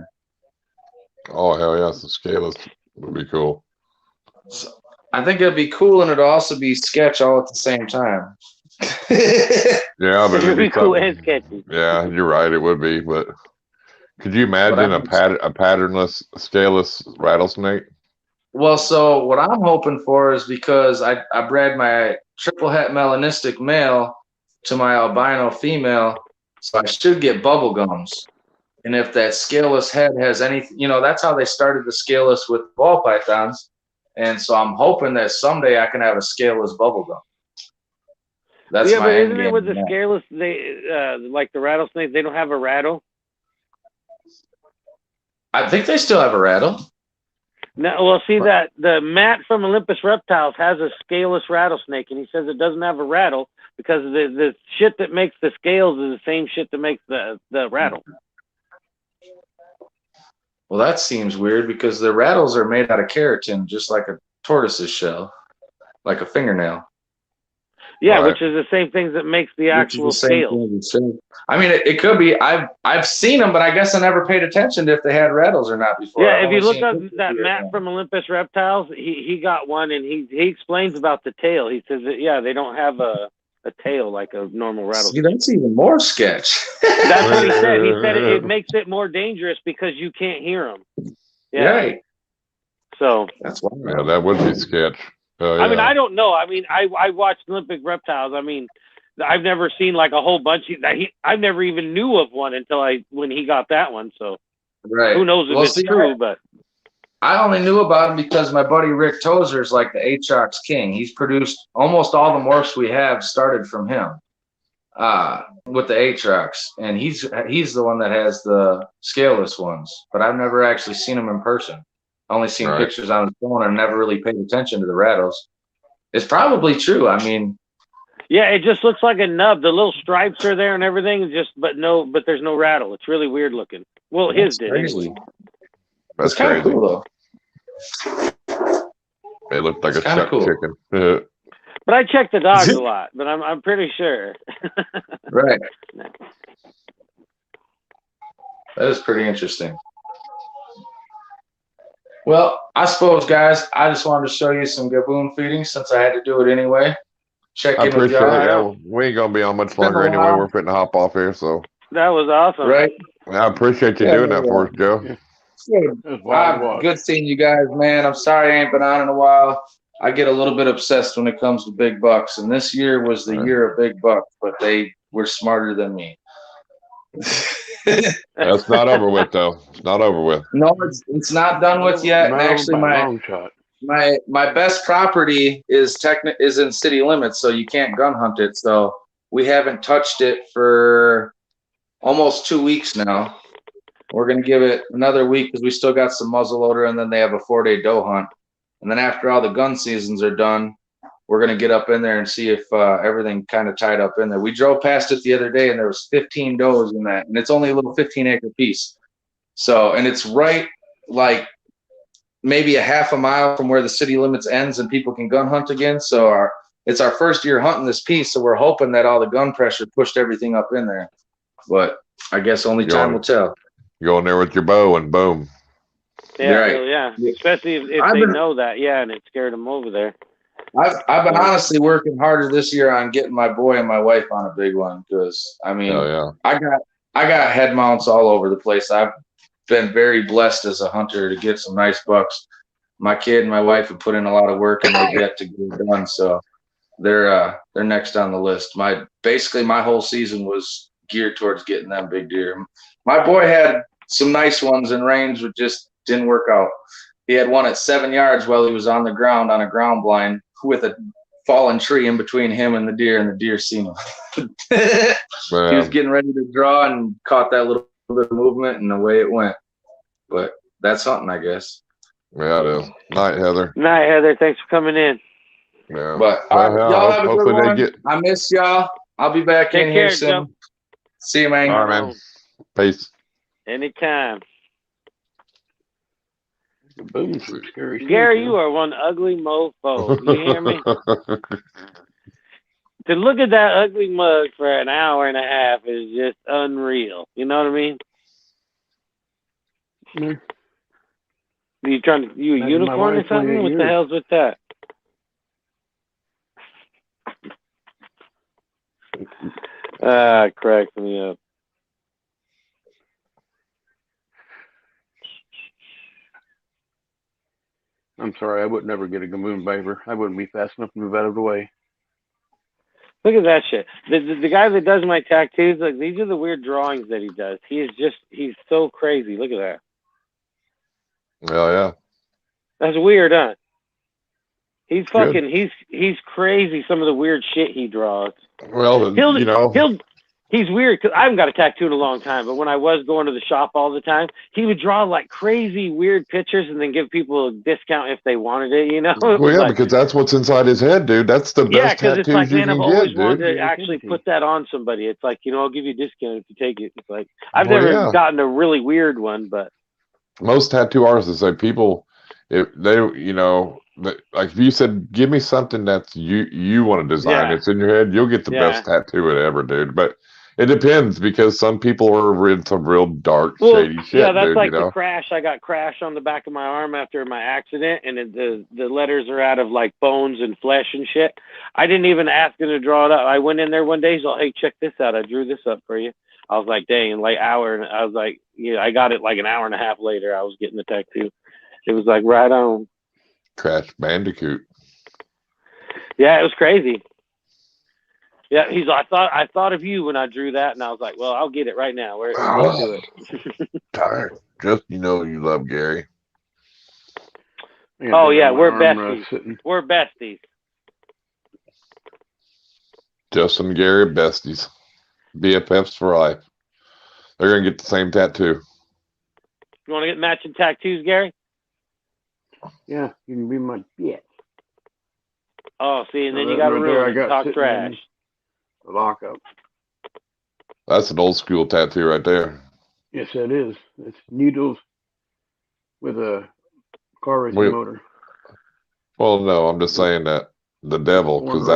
Oh, hell yeah. So scaleless would be cool. So I think it'd be cool and it'd also be sketch all at the same time. Yeah, but it'd be cool and sketchy. Yeah, you're right. It would be, but could you imagine a patternless, scaleless rattlesnake? Well, so what I'm hoping for is because I bred my triple het melanistic male to my albino female, so I should get bubble gums. And if that scaleless head has anything, that's how they started the scaleless with ball pythons. And so I'm hoping that someday I can have a scaleless bubble gum. That's my but end isn't game. It with the scaleless, they like the rattlesnake, they don't have a rattle? I think they still have a rattle. No, well, see that the Matt from Olympus Reptiles has a scaleless rattlesnake, and he says it doesn't have a rattle because the shit that makes the scales is the same shit that makes the rattle. Well, that seems weird because the rattles are made out of keratin, just like a tortoise's shell, like a fingernail. Yeah, which is the same thing that makes the actual scale. I mean, it could be. I've seen them, but I guess I never paid attention to if they had rattles or not before. Yeah, if you look up that Matt from Olympus Reptiles, he got one, and he explains about the tail. He says that, they don't have a tail like a normal rattlesnake. See, that's even more sketch. That's what he said. He said it makes it more dangerous because you can't hear them. Yeah. Right. So that's wild. Yeah, that would be sketch. I mean, I don't know. I mean, I watched Olympic Reptiles. I mean, I've never seen like a whole bunch. I never even knew of one until when he got that one. So who knows if it's true? But I only knew about him because my buddy Rick Tozer is like the Atrox king. He's produced almost all the morphs we have started from him with the Atrox, and he's the one that has the scaleless ones. But I've never actually seen him in person. Only seen pictures on his phone and never really paid attention to the rattles. It's probably true. I mean, yeah, it just looks like a nub. The little stripes are there and everything, but there's no rattle. It's really weird looking. Well, his did anyway. That's kind of cool though. It looked like a chuck chicken. But I check the dogs a lot, but I'm pretty sure. Right. That is pretty interesting. Well, I suppose, guys, I just wanted to show you some gaboon feeding since I had to do it anyway. Check in with y'all. Yeah, we ain't gonna be on much longer anyway. We're fitting to hop off here, so that was awesome. Right. I appreciate you doing that for us, Joe. Good seeing you guys, man. I'm sorry I ain't been on in a while. I get a little bit obsessed when it comes to big bucks, and this year was the year of big bucks, but they were smarter than me. That's not over with, though. It's not over with. No, it's not done with yet. And actually, my best property is in city limits, so you can't gun hunt it. So we haven't touched it for almost 2 weeks now. We're gonna give it another week because we still got some muzzleloader, and then they have a 4-day doe hunt. And then after all the gun seasons are done, we're going to get up in there and see if everything kind of tied up in there. We drove past it the other day, and there was 15 does in that, and it's only a little 15-acre piece. So, and it's right like maybe a half a mile from where the city limits ends and people can gun hunt again. So it's our first year hunting this piece, so we're hoping that all the gun pressure pushed everything up in there. But I guess only time will tell. Go in there with your bow and boom. Yeah, right. yeah. Especially if they know that, and it scared them over there. I've been honestly working harder this year on getting my boy and my wife on a big one because I mean, I got head mounts all over the place. I've been very blessed as a hunter to get some nice bucks. My kid and my wife have put in a lot of work and they've yet to get it done. So they're next on the list. Basically my whole season was geared towards getting them big deer. My boy had some nice ones in range, but just didn't work out. He had one at 7 yards while he was on the ground on a ground blind with a fallen tree in between him and the deer seen him. He was getting ready to draw and caught that little bit of movement and away it went. But that's hunting, I guess. Yeah, it is. Night, Heather. Night, Heather. Thanks for coming in. Yeah. But y'all have a good one. I miss y'all. I'll be back in here soon. Joe. See you, man. All right, man. Peace. Anytime. Boom, Gary, you are one ugly mofo. You hear me? To look at that ugly mug for an hour and a half is just unreal. You know what I mean? Mm-hmm. You a unicorn or something? What the hell's with that? Cracks me up. I'm sorry, I would never get a gaboon beaver. I wouldn't be fast enough to move out of the way. Look at that shit. The guy that does my tattoos, like, these are the weird drawings that he does. He's so crazy. Look at that. Oh, yeah. That's weird, huh? He's fucking, he's crazy, some of the weird shit he draws. Well, he's weird because I haven't got a tattoo in a long time, but when I was going to the shop all the time, he would draw like crazy weird pictures and then give people a discount if they wanted it, you know? Well, yeah, because that's what's inside his head, dude. That's the best tattoos you can get, dude. I've always wanted to actually put that on somebody. It's like, I'll give you a discount if you take it. It's like, I've never gotten a really weird one, but most tattoo artists say people, if you said, give me something that's you want to design, it's in your head, you'll get the best tattoo ever, dude. But it depends because some people are in some real dark, shady shit. Yeah, that's dude, like the crash. I got crash on the back of my arm after my accident, and the letters are out of like bones and flesh and shit. I didn't even ask him to draw it up. I went in there one day. He's like, "Hey, check this out. I drew this up for you." I was like, "Dang!" Like hour, and I was like, I got it like an hour and a half later. I was getting the tattoo. It was like right on. Crash Bandicoot. Yeah, it was crazy. Yeah, he's like, I thought of you when I drew that, and I was like, well, I'll get it right now. Let's do it. Tired. Just you love Gary. Oh yeah, we're besties. We're besties. Justin and Gary are besties. BFFs for life. They're gonna get the same tattoo. You want to get matching tattoos, Gary? Yeah, you can be my bitch. Oh, see, and then you got to ruin it. Talk trash. Lock up. That's an old school tattoo right there. Yes, it is. It's needles with a car racing motor. Well, no, I'm just saying that the devil, because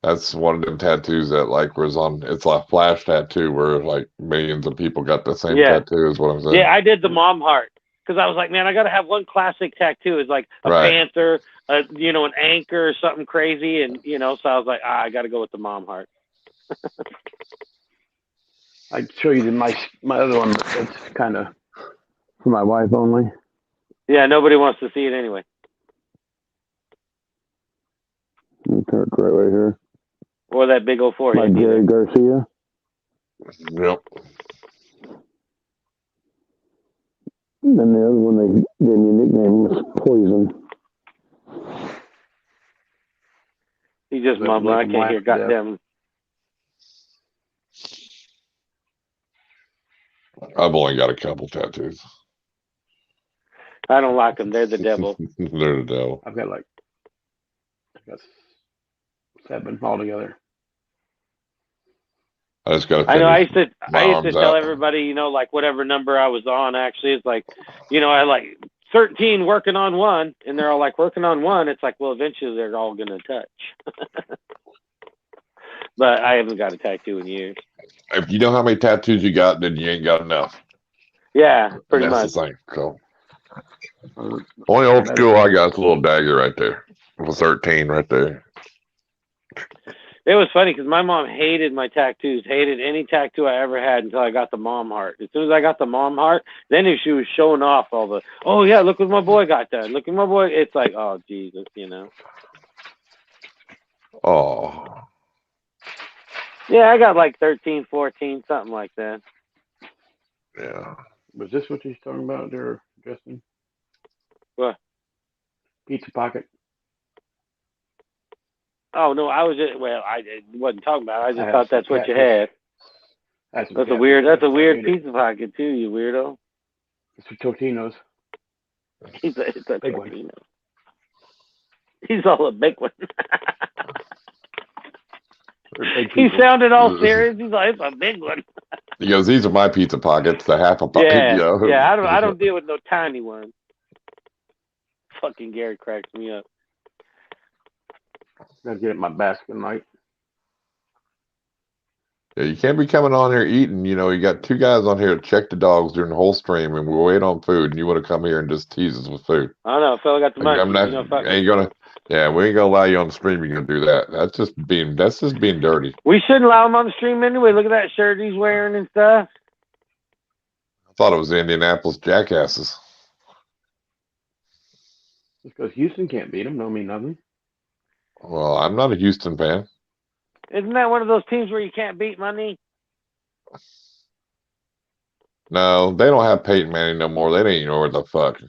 that's one of them tattoos that was on. It's like a flash tattoo where like millions of people got the same tattoo. Is what I'm saying. Yeah, I did the mom heart because I was like, man, I got to have one classic tattoo. It's like a panther. An anchor or something crazy, and so I was like, I got to go with the mom heart. I'd show you my other one, but it's kind of for my wife only. Yeah, nobody wants to see it anyway. Right here. Or that big old forehead. Like Gary Garcia. Yep. And then the other one they gave me a nickname was Poison. He just mumbling. I can't hear goddamn. I've only got a couple tattoos. I don't like them. They're the devil. They're the devil. I've got 7 altogether. I just got to. I know. I used to tell everybody, like whatever number I was on. Actually, it's like, I like 13 working on one, and they're all like working on one. It's like, well, eventually they're all gonna touch. But I haven't got a tattoo in years. If you know how many tattoos you got, then you ain't got enough. Yeah, pretty much. That's the thing. So Only old school I got is a little dagger right there. It was 13 right there. It was funny because my mom hated my tattoos, hated any tattoo I ever had until I got the mom heart. As soon as I got the mom heart, then if she was showing off all the, oh yeah, look what my boy got done. Look at my boy. It's like, oh Jesus, you know. Oh. Yeah, I got like 13, 14, something like that. Yeah. Was this what he's talking about there, Justin? What? Pizza pocket. Oh no, I was just I wasn't talking about it. I just thought that's what you had. That's a weird pizza pocket too, you weirdo. It's for Totino's. It's a big one. He's all a big one. He sounded all serious. He's like, it's a big one. He goes, these are my pizza pockets, the half a pocket. Yeah, You know? yeah. I don't deal with no tiny ones. Fucking Gary cracks me up. Gotta get at my basket night. Yeah, you can't be coming on here eating. You know, you got two guys on here to check the dogs during the whole stream, and we're waiting on food, and you want to come here and just tease us with food. I know, fella got the money. Yeah, we ain't gonna allow you on the stream. You're gonna do that. That's just being dirty. We shouldn't allow him on the stream anyway. Look at that shirt he's wearing and stuff. I thought it was the Indianapolis Jackasses. Just because Houston can't beat them don't mean nothing. Well, I'm not a Houston fan. Isn't that one of those teams where you can't beat money? No, they don't have Peyton Manning no more. They ain't know where the fuck.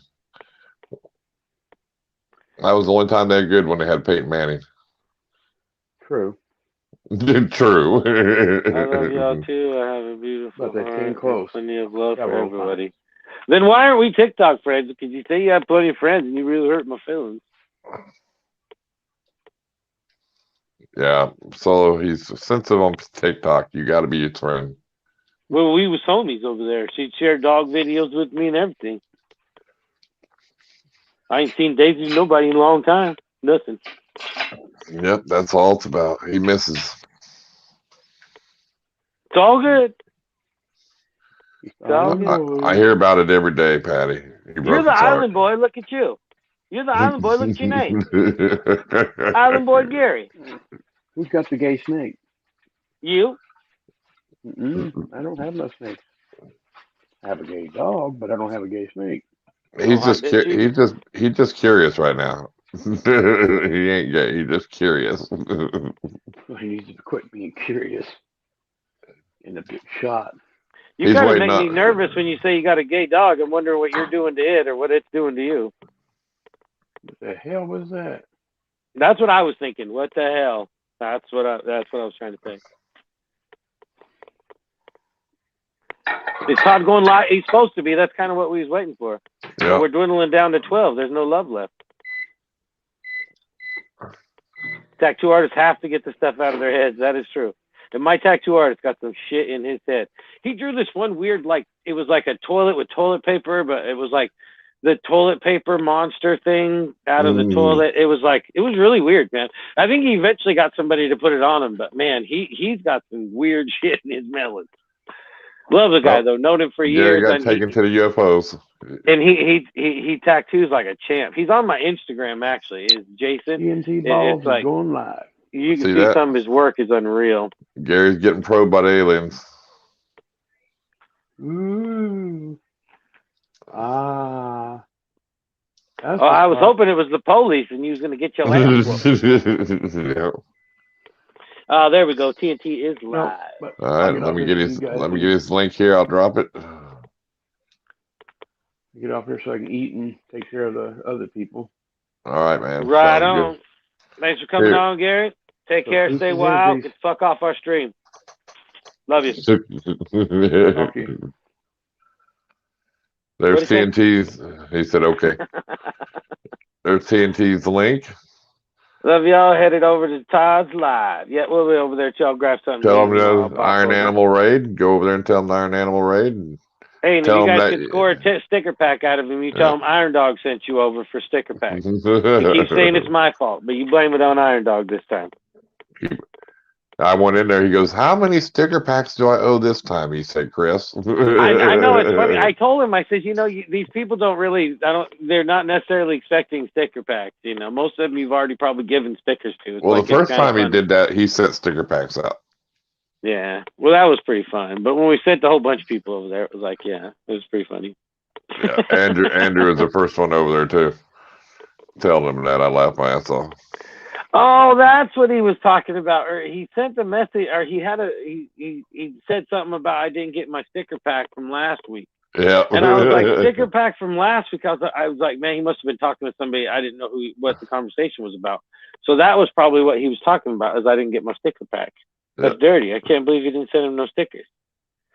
That was the only time they were good when they had Peyton Manning. True. True. I love y'all too. I have a beautiful But they came close. Plenty of love for everybody. Then why aren't we TikTok friends? Because you say you have plenty of friends and you really hurt my feelings. Yeah, so he's sensitive on TikTok. You got to be his friend. Well, we was homies over there. She'd share dog videos with me and everything. I ain't seen Daisy nobody in a long time. Nothing. Yep, that's all it's about. He misses. It's all good. I hear about it every day, Patty. You're the island boy. Look at you. You're the island boy. Look at your name. Island boy Gary. Who's got the gay snake? You. I don't have no snakes. I have a gay dog, but I don't have a gay snake. He's just curious right now. He ain't gay. He's just curious. He needs to quit being curious and a big shot. You kind of make me nervous when you say you got a gay dog. I'm wondering what you're doing to it or what it's doing to you. What the hell was that? That's what I was thinking. What the hell? That's what I was trying to say. Is Todd going live? He's supposed to be. That's kind of what we was waiting for. Yep. We're dwindling down to 12. There's no love left. Tattoo artists have to get the stuff out of their heads. That is true. And my tattoo artist got some shit in his head. He drew this one weird, like, it was like a toilet with toilet paper, but it was like the toilet paper monster thing out of the toilet. It was really weird, man. I think he eventually got somebody to put it on him, but man, he's got some weird shit in his melon. Love the guy though. Known him for years. Yeah, he got taken to the UFOs. And he tattoos like a champ. He's on my Instagram actually. Is Jason? TNT balls is like, going live. You can see some of his work is unreal. Gary's getting probed by the aliens. Ooh. Ah. I was hoping it was the police and you was going to get your ass whooped. Yep. There we go. TNT is live. All right, let me get his link here. I'll drop it. Get off here so I can eat and take care of the other people. All right, man. Right on. Good. Thanks for coming on, Gary. Take care. Stay wild. Get the fuck off our stream. Love you. Okay. There's TNT's. He said, okay. There's TNT's link. Love y'all. Headed over to Todd's live. Yeah, we'll be over there. Y'all grab something. Tell them the Iron Animal Raid. Go over there and tell them the Iron Animal Raid. And hey, and you guys can score a sticker pack out of him. You tell him Irondogg sent you over for sticker pack. You keep saying it's my fault, but you blame it on Irondogg this time. I went in there. He goes, "How many sticker packs do I owe this time?" He said, "Chris." I know it's funny. I told him, I said, these people don't really. They're not necessarily expecting sticker packs. Most of them you've already probably given stickers to. It's well, like, the first time he did that, he sent sticker packs out. Yeah, well, that was pretty fun. But when we sent a whole bunch of people over there, it was like, yeah, it was pretty funny. Yeah, Andrew was the first one over there too. Tell him that I laughed my ass off. Oh, that's what he was talking about. Or he sent a message, or he said something about I didn't get my sticker pack from last week. Yeah, and I was like, sticker pack from last week. I was like, man, he must have been talking to somebody. I didn't know what the conversation was about. So that was probably what he was talking about. Is I didn't get my sticker pack. That's dirty. I can't believe you didn't send him no stickers.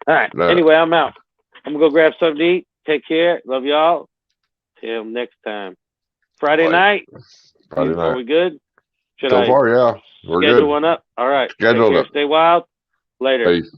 All right. No. Anyway, I'm out. I'm gonna go grab something to eat. Take care. Love y'all. Till next time. Friday night. Friday night. Are we good? So far, yeah. We're schedule good. one up? All right. Schedule it. Stay wild. Later. Peace.